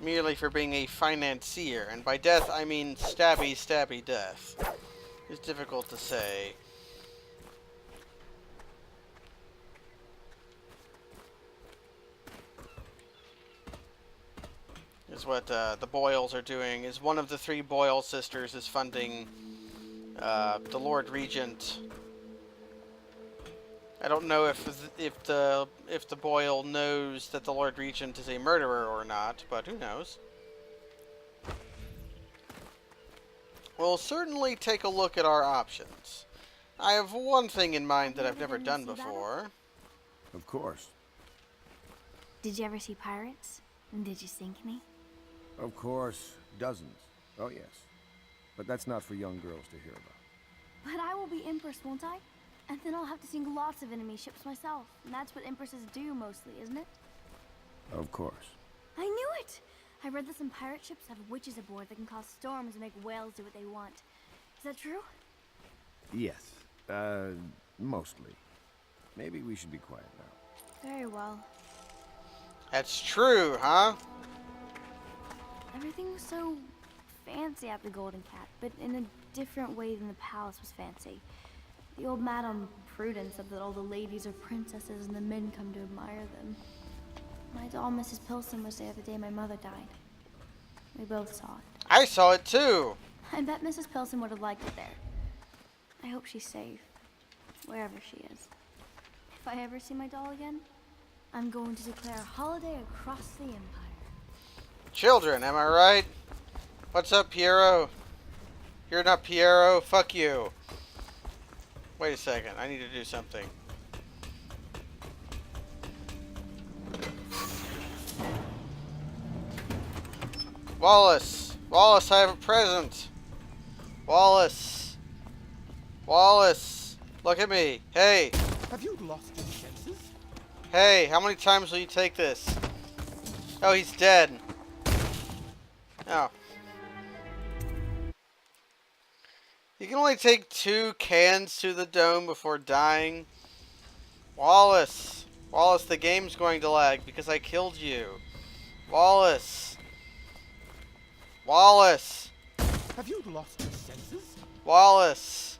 merely for being a financier, and by death I mean stabby, stabby death, is difficult to say. Is what the Boyles are doing. Is one of the three Boyle sisters is funding the Lord Regent. I don't know if the Boyle knows that the Lord Regent is a murderer or not, but who knows? We'll certainly take a look at our options. I have one thing in mind that I've never done before. Of course. Did you ever see pirates? And did you sink any? Of course. Dozens. Oh, yes. But that's not for young girls to hear about. But I will be Empress, won't I? And then I'll have to sink lots of enemy ships myself. And that's what Empresses do mostly, isn't it? Of course. I knew it! I read that some pirate ships have witches aboard that can cause storms and make whales do what they want. Is that true? Yes. Mostly. Maybe we should be quiet now. Very well. That's true, huh? Everything was so fancy at the Golden Cat, but in a different way than the palace was fancy. The old Madame Prudence said that all the ladies are princesses and the men come to admire them. My doll, Mrs. Pilson, was there the day my mother died. We both saw it. I saw it too! I bet Mrs. Pilson would have liked it there. I hope she's safe, wherever she is. If I ever see my doll again, I'm going to declare a holiday across the Empire. Children, am I right? What's up, Piero? You're not Piero. Fuck you. Wait a second. I need to do something. Wallace! Wallace, I have a present! Wallace! Wallace! Look at me! Hey! Have you lost your senses? Hey, how many times will you take this? Oh, he's dead. Oh. You can only take 2 cans to the dome before dying. Wallace. Wallace, the game's going to lag because I killed you. Wallace. Wallace. Have you lost your senses? Wallace.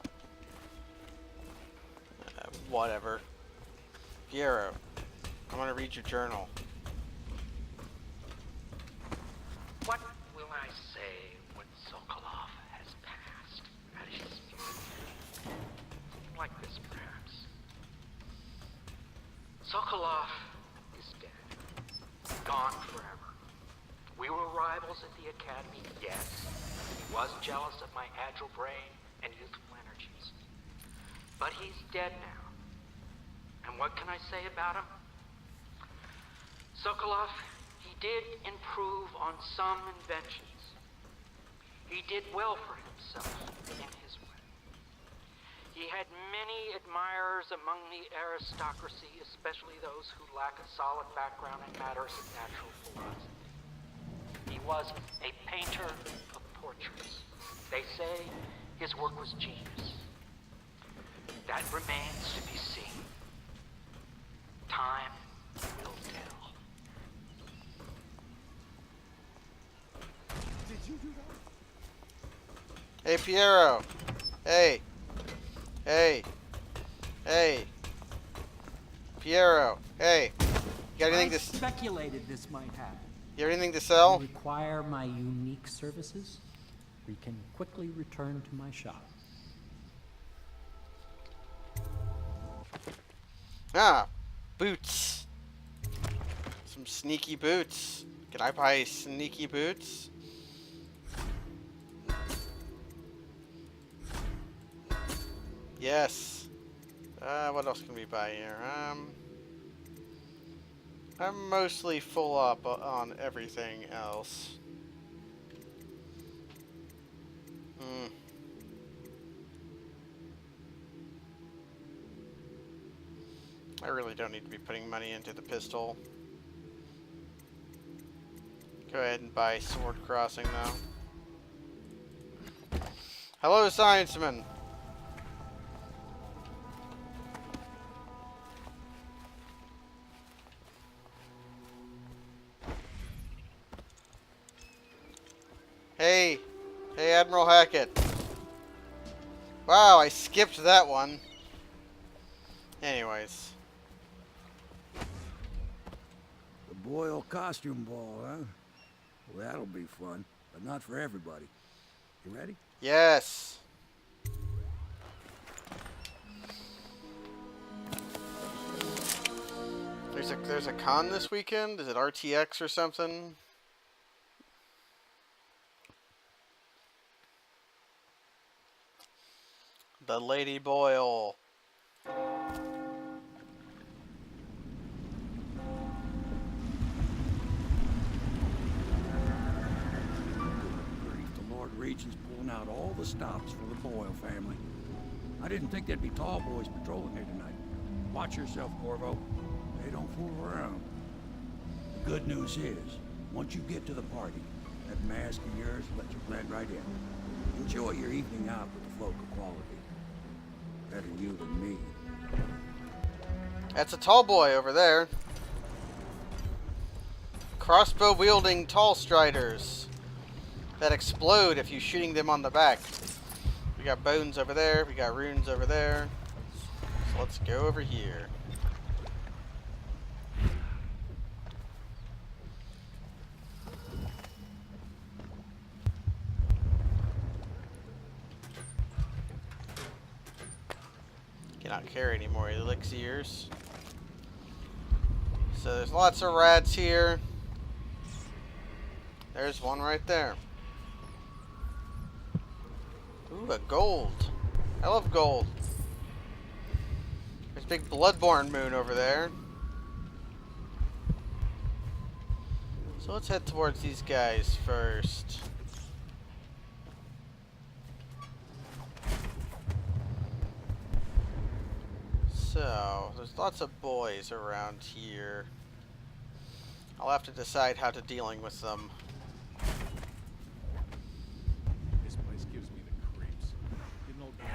Whatever. Piero, I'm gonna read your journal. What will I say when Sokolov has passed? Ashes. Like this, perhaps. Sokolov is dead. Gone forever. We were rivals at the academy, yes. He was jealous of my agile brain and youthful energies. But he's dead now. And what can I say about him? Sokolov, he did improve on some inventions. He did well for himself in his way. He had many admirers among the aristocracy, especially those who lack a solid background in matters of natural philosophy. He was a painter of portraits. They say his work was genius. That remains to be seen. Time will tell. Did you do that? Hey, Piero. Hey. Hey. Hey. Piero. Hey. You got anything I to... speculated this might happen. You have anything to You sell? require my unique services? We can quickly return to my shop. Ah, boots. Some sneaky boots. Can I buy sneaky boots? Yes. What else can we buy here? I'm mostly full up on everything else. Hmm. I really don't need to be putting money into the pistol. Go ahead and buy sword crossing though. Hello, scienceman. Hey. Hey, Admiral Hackett. Wow, I skipped that one. Anyways. The Boyle costume ball, huh? Well, that'll be fun, but not for everybody. You ready? Yes. There's a con this weekend? Is it RTX or something? The Lady Boyle. The Lord Regent's pulling out all the stops for the Boyle family. I didn't think there'd be tall boys patrolling here tonight. Watch yourself, Corvo. They don't fool around. The good news is, once you get to the party, that mask of yours lets you blend right in. Enjoy your evening out with the folk of quality. Better you than me. That's a tall boy over there. Crossbow wielding tall striders that explode if you're shooting them on the back. We got bones over there, we got runes over there. So let's go over here. Cannot carry any more elixirs. So there's lots of rats here. There's one right there. Ooh, a gold. I love gold. There's a big Bloodborne moon over there. So let's head towards these guys first. So, there's lots of boys around here. I'll have to decide how to dealing with them. This place gives me the creeps. Didn't old that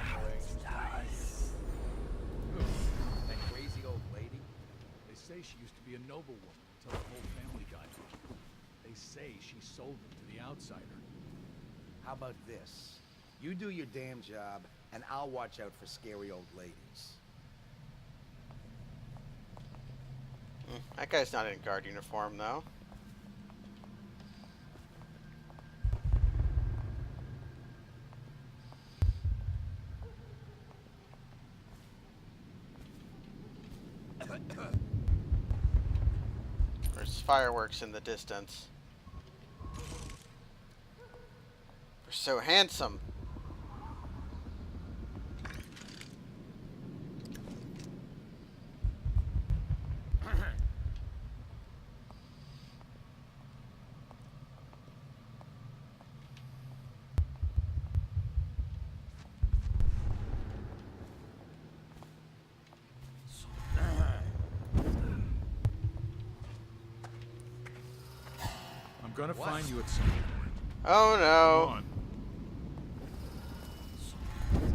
crazy old lady? They say she used to be a noblewoman until her whole family died. They say she sold them to the outsider. How about this? You do your damn job, and I'll watch out for scary old ladies. That guy's not in guard uniform, though. There's fireworks in the distance. They're so handsome. I'm gonna find you at some point. Oh no. Come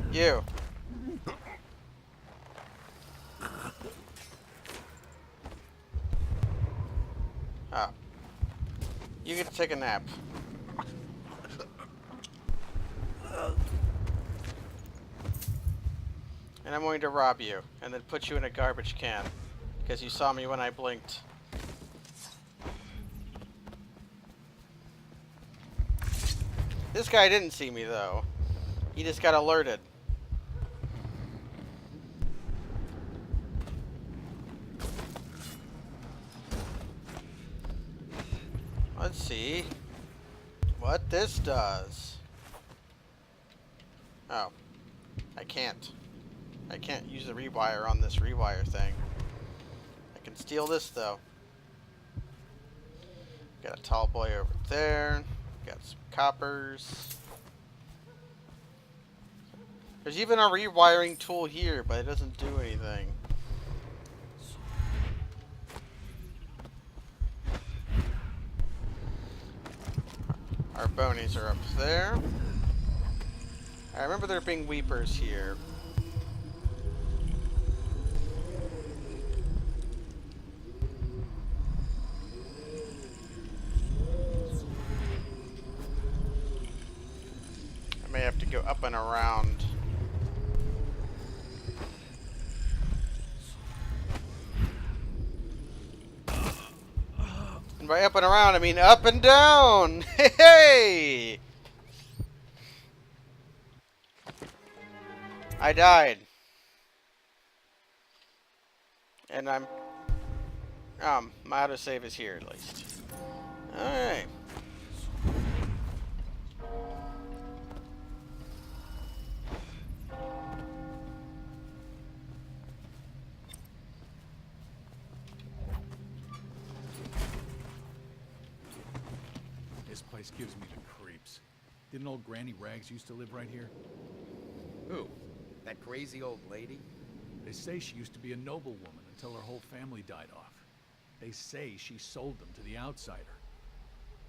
on. You. Oh. You get to take a nap. And I'm going to rob you, and then put you in a garbage can. Because you saw me when I blinked. This guy didn't see me, though. He just got alerted. Let's see what this does. Oh, I can't. I can't use the rewire on this rewire thing. I can steal this, though. Got a tall boy over there. Got some coppers. There's even a rewiring tool here, but it doesn't do anything. Our bonies are up there. I remember there being weepers here. I may have to go up and around. And by up and around, I mean up and down! Hey! Hey! I died. And my autosave is here at least. Alright. This place gives me the creeps. Didn't old Granny Rags used to live right here? Who? That crazy old lady? They say she used to be a noblewoman until her whole family died off. They say she sold them to the outsider.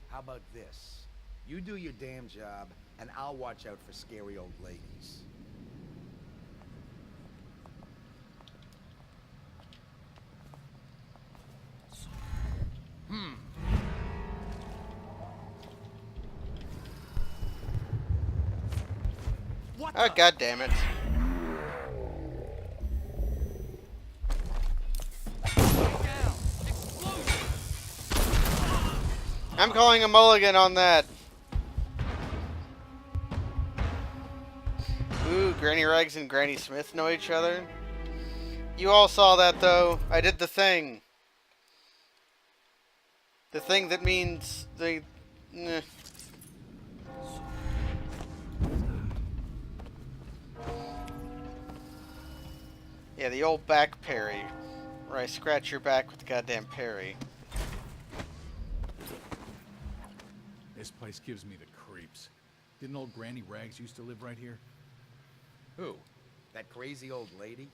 How about this? You do your damn job, and I'll watch out for scary old ladies. Oh, god damn it. I'm calling a mulligan on that. Ooh, Granny Rags and Granny Smith know each other. You all saw that, though. I did the thing. The thing that means the... Yeah, the old back parry. Where I scratch your back with the goddamn parry. This place gives me the creeps. Didn't old Granny Rags used to live right here? Who? That crazy old lady?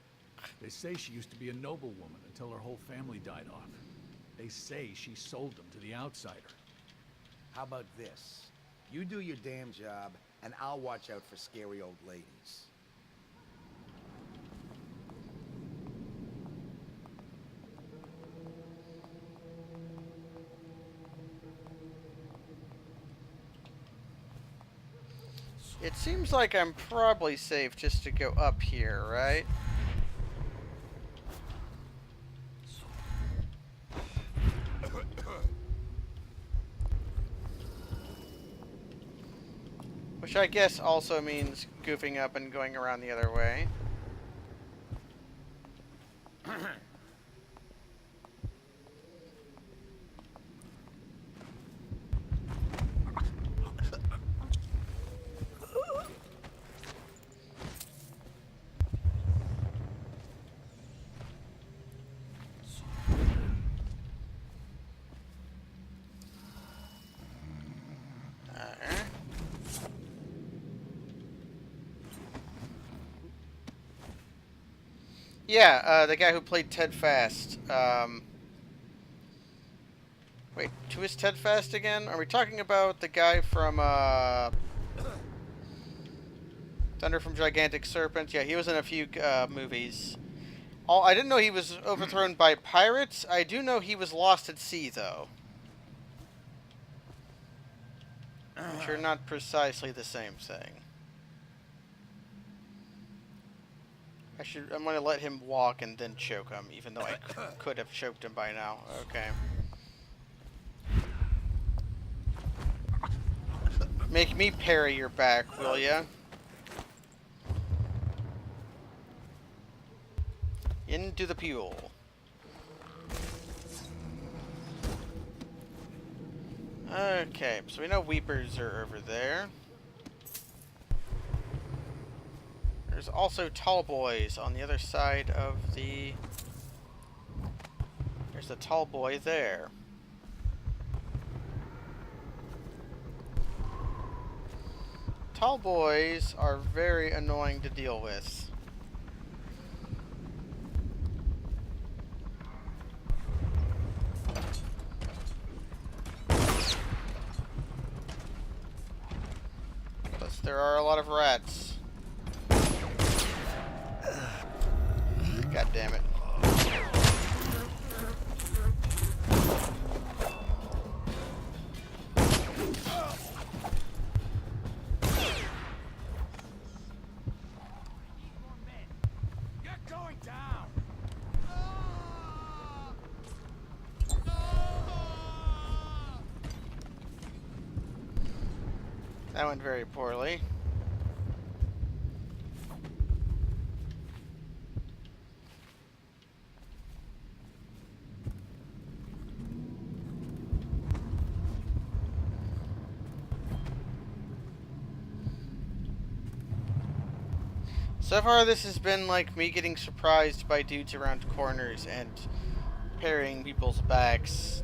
They say she used to be a noblewoman until her whole family died off. They say she sold them to the outsider. How about this? You do your damn job, and I'll watch out for scary old ladies. It seems like I'm probably safe just to go up here, right? Which I guess also means goofing up and going around the other way. Yeah, the guy who played Ted Fast. Wait, who is Ted Fast again? Are we talking about the guy from, Thunder from Gigantic Serpent? Yeah, he was in a few, movies. I didn't know he was overthrown by pirates. I do know he was lost at sea, though. Which are not precisely the same thing. I'm going to let him walk and then choke him, even though I could have choked him by now. Okay. Make me parry your back, will ya? Into the pool. Okay, so we know Weepers are over there. There's also Tall Boys on the other side of the... There's a Tall Boy there. Tall Boys are very annoying to deal with. Plus, there are a lot of rats. God damn it. Get going down! That went very poorly. So far, this has been like me getting surprised by dudes around corners and parrying people's backs.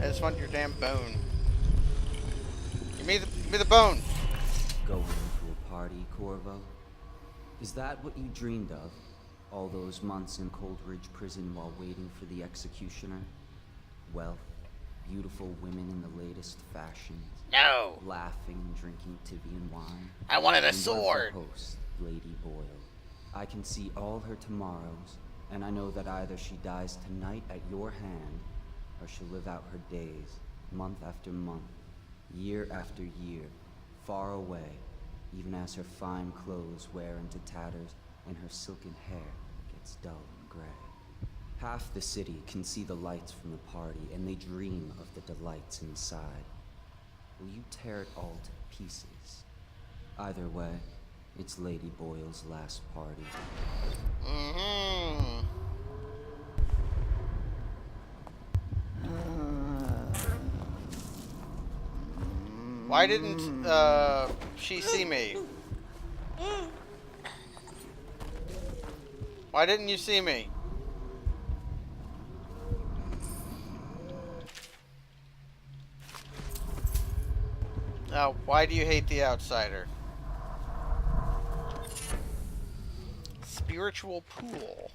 I just want your damn bone. Give me the bone. Going to a party, Corvo? Is that what you dreamed of? All those months in Coldridge Prison while waiting for the executioner? Wealth, beautiful women in the latest fashions. No! Laughing and drinking Tivian wine. I wanted a And was the sword. host, Lady Boyle. I can see all her tomorrows, and I know that either she dies tonight at your hand, or she'll live out her days, month after month, year after year, far away, even as her fine clothes wear into tatters and her silken hair gets dull and gray. Half the city can see the lights from the party, and they dream of the delights inside. Will you tear it all to pieces? Either way, it's Lady Boyle's last party. Mm-hmm. Why didn't she see me? Why didn't you see me? Now, why do you hate the outsider? Spiritual pool.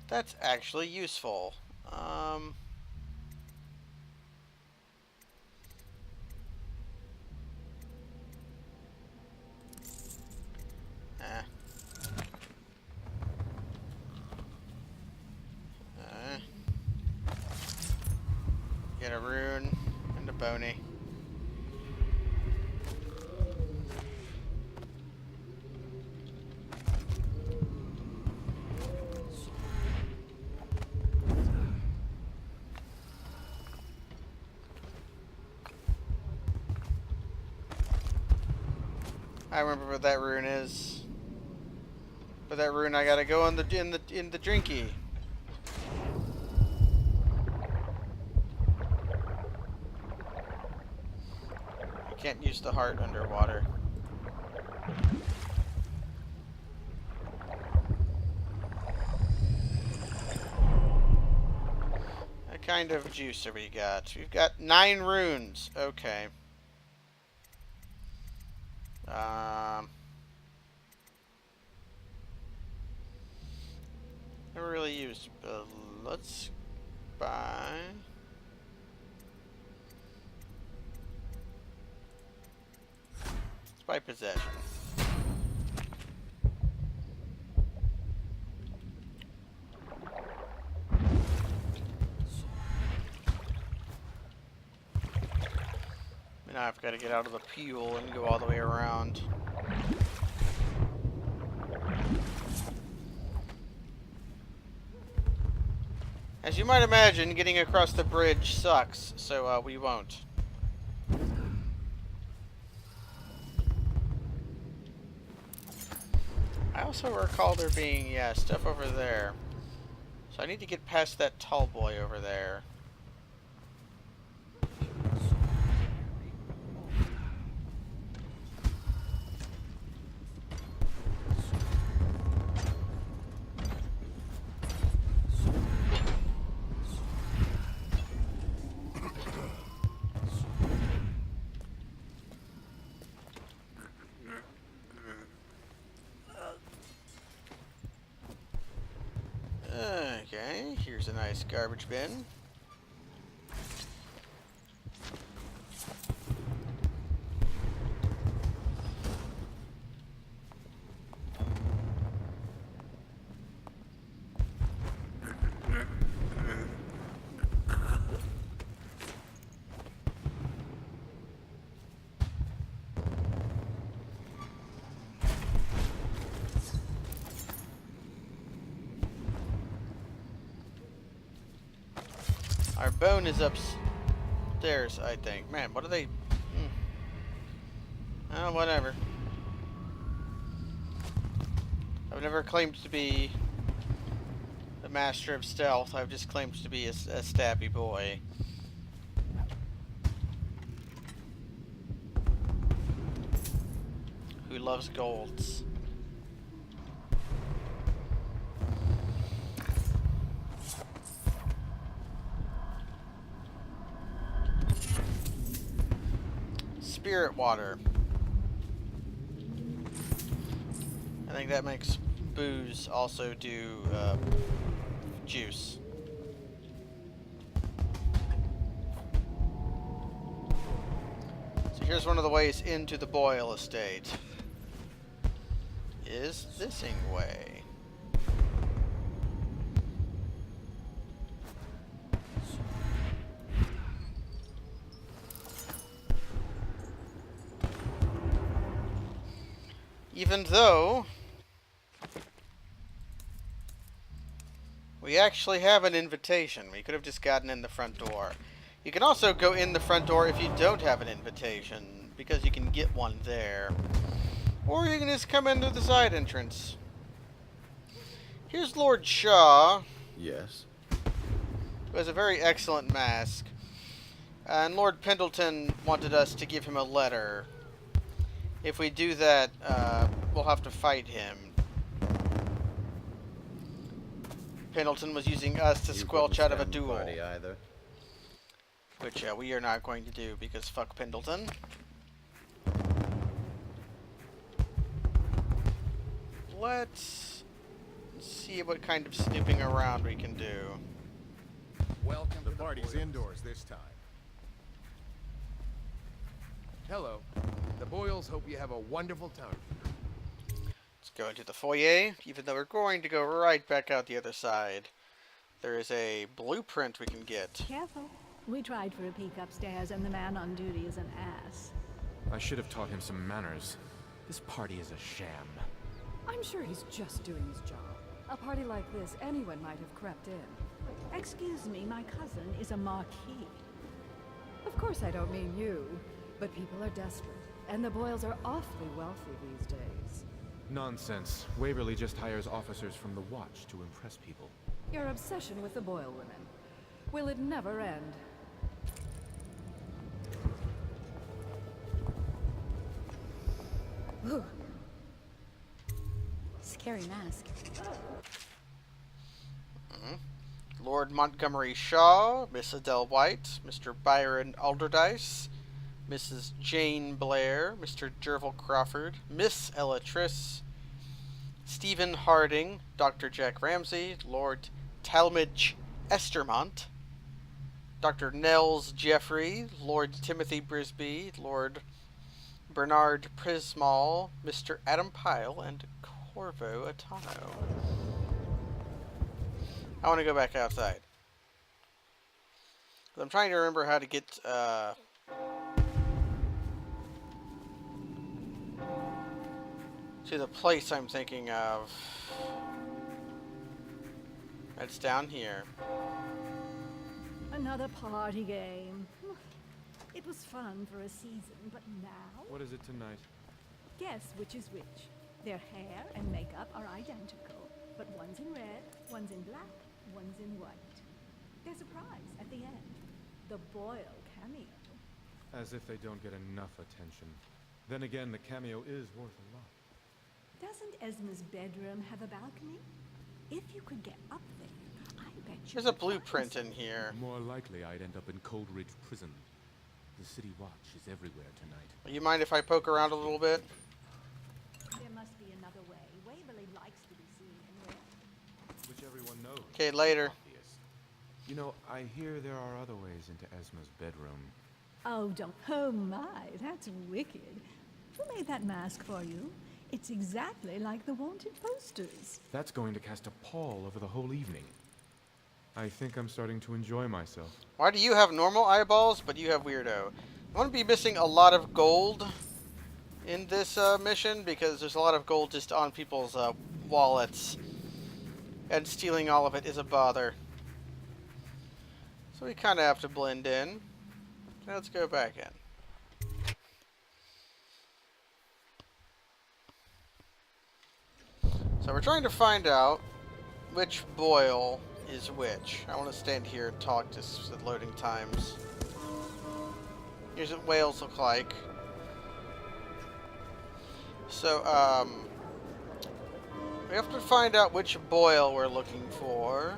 That's actually useful. Get a rune and a bony. I remember what that rune is. For that rune, I gotta go in the drinky. You can't use the heart underwater. What kind of juice have we got? We've got 9 runes. Okay. Never really used, but let's buy. Let's buy possession. And I've got to get out of the peel and go all the way around. As you might imagine, getting across the bridge sucks, so we won't. I also recall there being, yeah, stuff over there. So I need to get past that tall boy over there. Okay, here's a nice garbage bin. Our bone is upstairs, I think. Man, what are they... Oh, whatever. I've never claimed to be the master of stealth. I've just claimed to be a stabby boy. Who loves golds. Spirit water. I think that makes booze also do juice. So here's one of the ways into the Boyle estate. Is thising way. Even though we actually have an invitation. We could have just gotten in the front door. You can also go in the front door if you don't have an invitation, because you can get one there. Or you can just come in through the side entrance. Here's Lord Shaw. Yes? Who has a very excellent mask. And Lord Pendleton wanted us to give him a letter. If we do that, we'll have to fight him. Pendleton was using us to squelch out of a duel. Either. Which we are not going to do, because fuck Pendleton. Let's see what kind of snooping around we can do. Welcome. The party's indoors this time. Hello. The Boyles hope you have a wonderful time. Let's go into the foyer, even though we're going to go right back out the other side. There is a blueprint we can get. Careful. We tried for a peek upstairs, and the man on duty is an ass. I should have taught him some manners. This party is a sham. I'm sure he's just doing his job. A party like this, anyone might have crept in. Excuse me, my cousin is a marquis. Of course I don't mean you, but people are desperate, and the Boyles are awfully wealthy these days. Nonsense. Waverly just hires officers from the Watch to impress people. Your obsession with the Boyle women. Will it never end? Ooh. Scary mask. Lord Montgomery Shaw, Miss Adele White, Mr. Byron Alderdice, Mrs. Jane Blair, Mr. Jervil Crawford, Miss Ella Triss, Stephen Harding, Dr. Jack Ramsey, Lord Talmadge Estermont, Dr. Nels Jeffrey, Lord Timothy Brisby, Lord Bernard Prismal, Mr. Adam Pyle, and Corvo Atano. I want to go back outside. I'm trying to remember how to get to the place I'm thinking of. It's down here. Another party game. It was fun for a season, but now? What is it tonight? Guess which is which. Their hair and makeup are identical, but one's in red, one's in black, one's in white. There's a prize at the end. The Boyle cameo. As if they don't get enough attention. Then again, the cameo is worth a lot. Doesn't Esma's bedroom have a balcony? If you could get up there, I bet you There's a could blueprint find in here. More likely I'd end up in Coldridge Prison. The City Watch is everywhere tonight. You mind if I poke around a little bit? There must be another way. Waverly likes to be seen anywhere. Which everyone knows. Okay, later. Obvious. You know, I hear there are other ways into Esma's bedroom. Oh, don't. Oh, my. That's wicked. Who made that mask for you? It's exactly like the wanted posters. That's going to cast a pall over the whole evening. I think I'm starting to enjoy myself. Why do you have normal eyeballs, but you have weirdo? I'm going to be missing a lot of gold in this mission, because there's a lot of gold just on people's wallets. And stealing all of it is a bother. So we kind of have to blend in. Now let's go back in. So we're trying to find out which Boyle is which. I want to stand here and talk just at loading times. Here's what whales look like. So, we have to find out which Boyle we're looking for.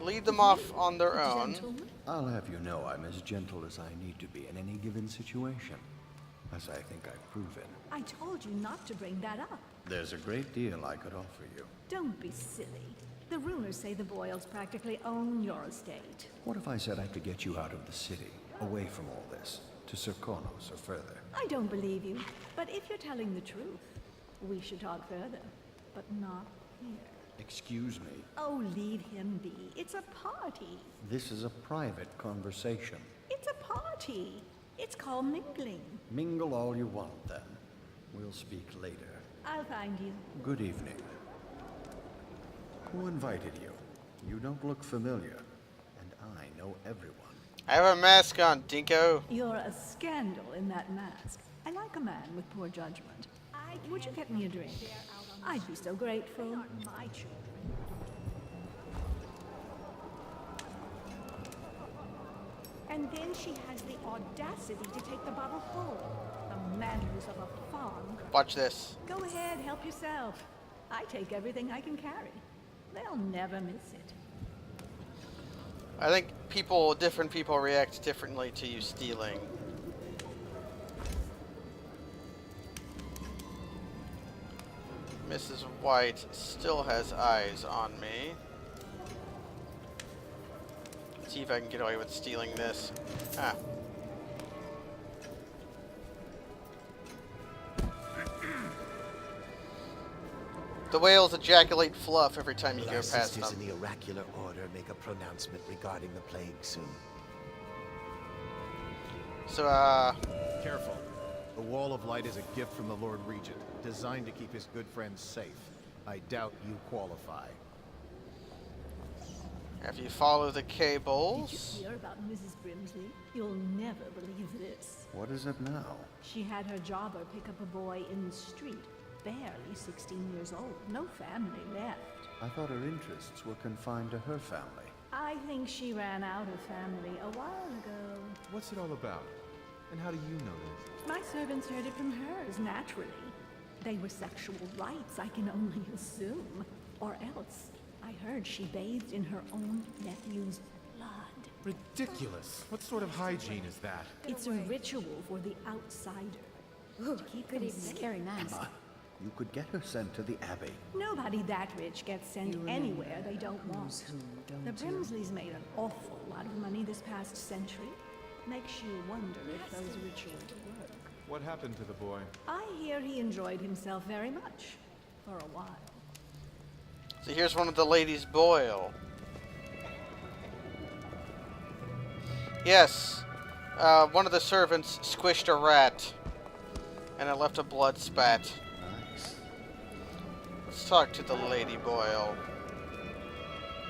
Lead them off on their own. I'll have you know I'm as gentle as I need to be in any given situation, as I think I've proven. I told you not to bring that up. There's a great deal I could offer you. Don't be silly. The rumors say the Boyles practically own your estate. What if I said I could get you out of the city, away from all this, to Serkonos or further? I don't believe you, but if you're telling the truth, we should talk further, but not here. Excuse me. Oh, leave him be. It's a party. This is a private conversation. It's a party. It's called mingling. Mingle all you want, then. We'll speak later. I'll find you. Good evening. Who invited you? You don't look familiar, and I know everyone. I have a mask on, Dinko. You're a scandal in that mask. I like a man with poor judgment. Would you get me a drink? I'd be so grateful. They aren't my children. And then she has the audacity to take the bottle full. The manners of a fawn. Watch this. Go ahead, help yourself. I take everything I can carry. They'll never miss it. I think different people react differently to you stealing. Mrs. White still has eyes on me. Let's see if I can get away with stealing this. Ah. The whales ejaculate fluff every time you Will go our past sisters them. in the oracular order make a pronouncement regarding the plague soon? So, Careful. The Wall of Light is a gift from the Lord Regent, designed to keep his good friends safe. I doubt you qualify. if you follow the cables... Did you hear about Mrs. Brimsley? You'll never believe this. What is it now? She had her jobber pick up a boy in the street, barely 16 years old, no family left. I thought her interests were confined to her family. I think she ran out of family a while ago. What's it all about? And how do you know this? My servants heard it from hers, naturally. They were sexual rights, I can only assume. Or else, I heard she bathed in her own nephew's blood. Ridiculous. What sort of hygiene is that? It's a ritual for the outsider. Ooh, To keep pretty them safe. scary mask. You could get her sent to the Abbey. Nobody that rich gets sent anywhere they don't want. The Brimsleys made an awful lot of money this past century. Makes you wonder if those rituals work. What happened to the boy? I hear he enjoyed himself very much. For a while. So here's one of the ladies' Boyle. Yes, one of the servants squished a rat. And it left a blood spat. Nice. Let's talk to the Lady Boyle.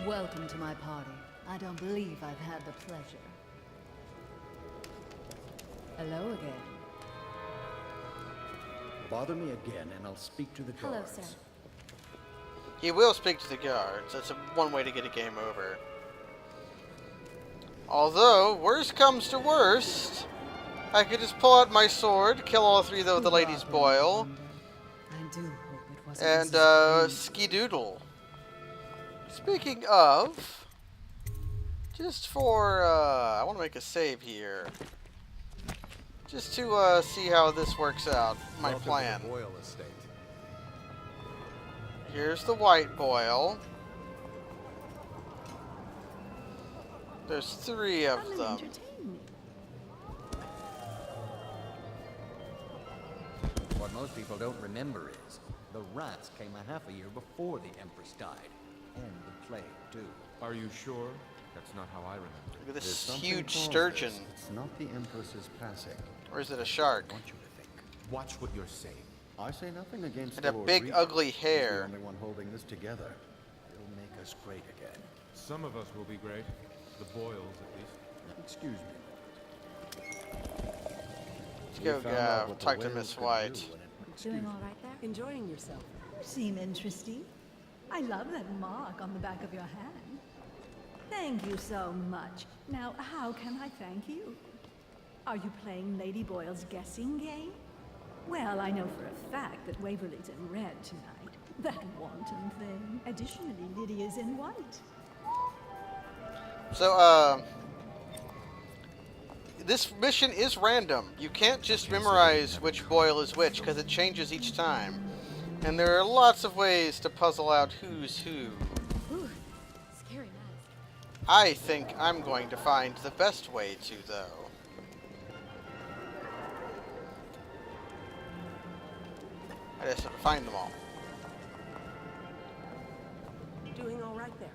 Welcome to my party. I don't believe I've had the pleasure. Hello again. Bother me again, and I'll speak to the guards. Hello, sir. He will speak to the guards. That's one way to get a game over. Although, worst comes to worst, I could just pull out my sword, kill all three of the Ladies Boyle, I do hope it wasn't and skidoodle. Speaking of, just for, I want to make a save here. Just to see how this works out, my Welcome plan. to the Boyle estate. Here's the white Boyle. There's 3 of them. What most people don't remember is the rats came a half a year before the Empress died. And the plague, too. Are you sure? That's not how I remember. Look at There's this something huge called sturgeon. this. It's not the Empress's passing. Or is it a shark? I want you to think. Watch what you're saying. I say nothing against And the a Lord big, Regent. ugly He's hair. the only one holding this together. He'll make us great again. Some of us will be great. The Boyles, at least. Excuse me. Let's We go found out what the talk to whales Miss could White. do, and it- Doing all right there? Enjoying yourself. Seem interesting. I love that mark on the back of your hand. Thank you so much. Now, how can I thank you? Are you playing Lady Boyle's guessing game? Well, I know for a fact that Waverly's in red tonight. That wanton thing. Additionally, Lydia's in white. So, this mission is random. You can't just memorize which Boyle is which, because it changes each time. And there are lots of ways to puzzle out who's who. Ooh, scary mask. I think I'm going to find the best way to, though. I just have to find them all. Doing all right there.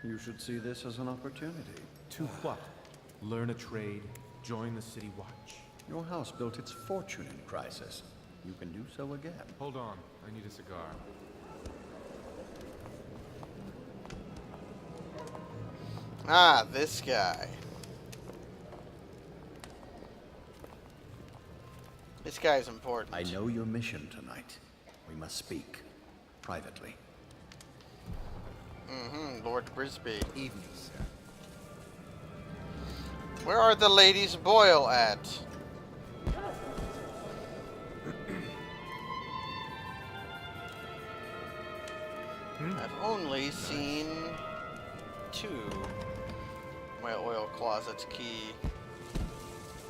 You should see this as an opportunity. To what? Learn a trade, join the City Watch. Your house built its fortune in crisis. You can do so again. Hold on, I need a cigar. Ah, this guy. This guy's important. I know your mission tonight. We must speak. Privately. Lord Brisby. Evening, sir. Where are the Ladies Boyle at? I've only seen 2. My oil closet's key.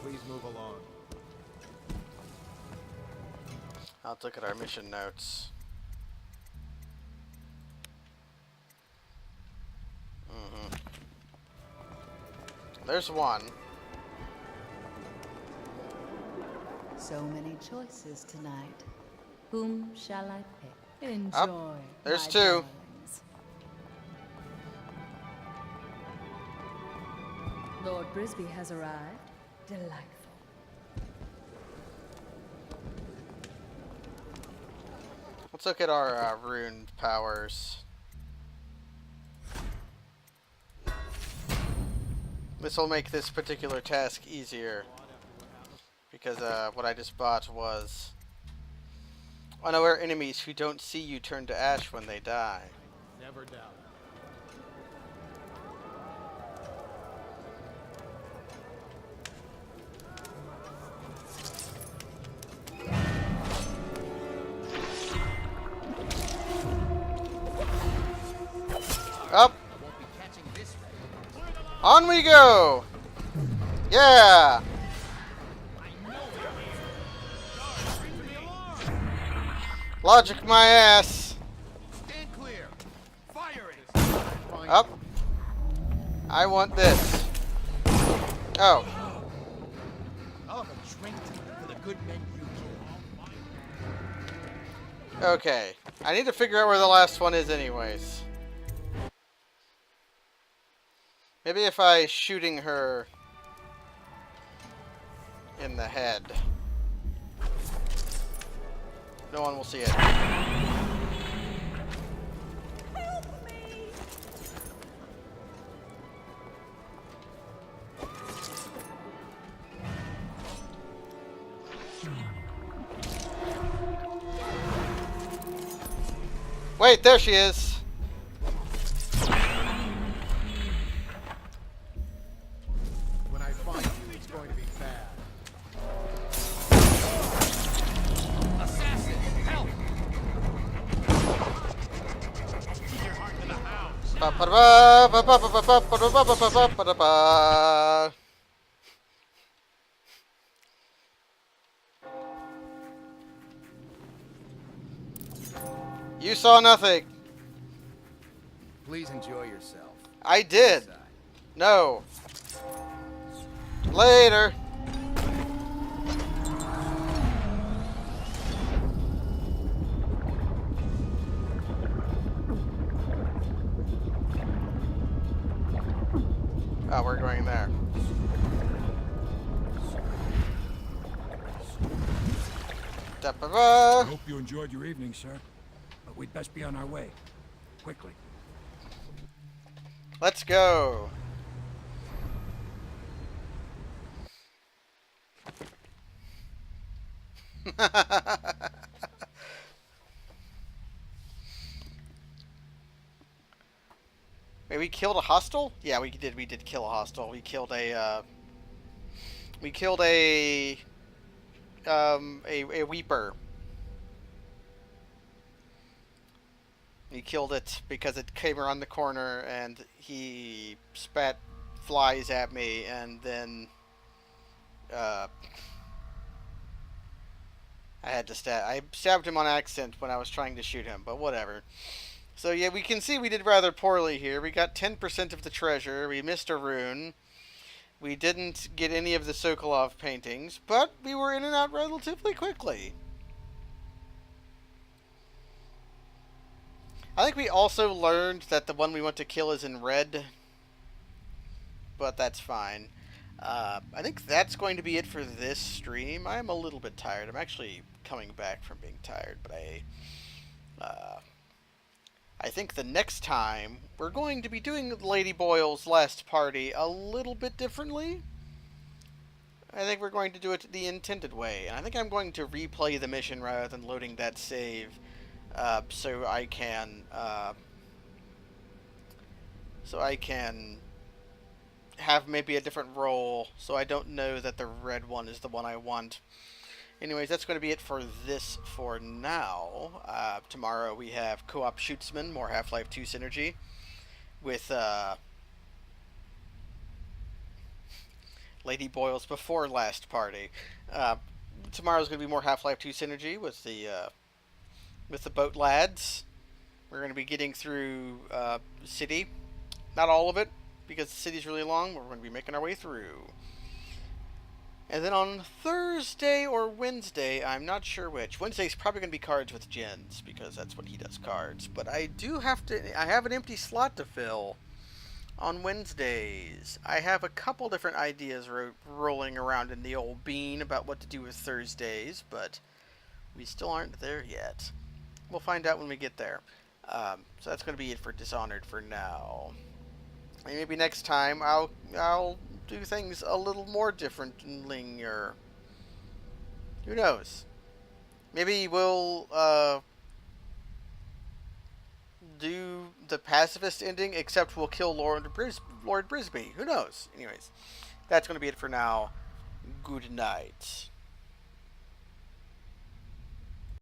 Please move along. Let's look at our mission notes. There's one. So many choices tonight. Whom shall I pick? Enjoy. Up. There's my 2. darlings. Lord Brisby has arrived. Delightful. Let's look at our rune powers. This will make this particular task easier. Because what I just bought was unaware enemies who don't see you turn to ash when they die. Never doubt. Up. On we go. Yeah. Logic my ass. Stand clear. Fire it. Up. I want this. Oh. I'll have a drink for the good men you killed. Okay. I need to figure out where the last one is anyways. Maybe if I shooting her in the head, no one will see it. Wait, there she is. When I find you, it's going to be bad. Assassin, help! Give your heart to the hounds. You saw nothing. Please enjoy yourself. I did. No. Later. Oh, we're going there. I hope you enjoyed your evening, sir. But we'd best be on our way. Quickly. Let's go. Wait, we killed a hostile? Yeah, we did. We did kill a hostile. We killed a. We killed a weeper. He killed it because it came around the corner and he spat flies at me, and then I had to I stabbed him on accident when I was trying to shoot him, but whatever. So yeah, we can see we did rather poorly here. We got 10% of the treasure. We missed a rune. We didn't get any of the Sokolov paintings, but we were in and out relatively quickly. I think we also learned that the one we want to kill is in red, but that's fine. I think that's going to be it for this stream. I'm a little bit tired. I'm actually coming back from being tired, but I think the next time we're going to be doing Lady Boyle's last party a little bit differently. I think we're going to do it the intended way, and I think I'm going to replay the mission rather than loading that save. So I can have maybe a different role, so I don't know that the red one is the one I want. Anyways, that's going to be it for this for now. Tomorrow we have Co-op Shootsman, more Half-Life 2 synergy, with Lady Boyle's before last party. Tomorrow's going to be more Half-Life 2 synergy with the boat lads. We're going to be getting through city. Not all of it, because the city's really long, but we're going to be making our way through. And then on Thursday or Wednesday, I'm not sure which. Wednesday's probably going to be cards with Jens, because that's what he does, cards. But I have an empty slot to fill on Wednesdays. I have a couple different ideas rolling around in the old bean about what to do with Thursdays, but we still aren't there yet. We'll find out when we get there. So that's going to be it for Dishonored for now. And maybe next time I'll do things a little more differently, or who knows? Maybe we'll do the pacifist ending, except we'll kill Lord Brisby. Who knows? Anyways, that's going to be it for now. Good night.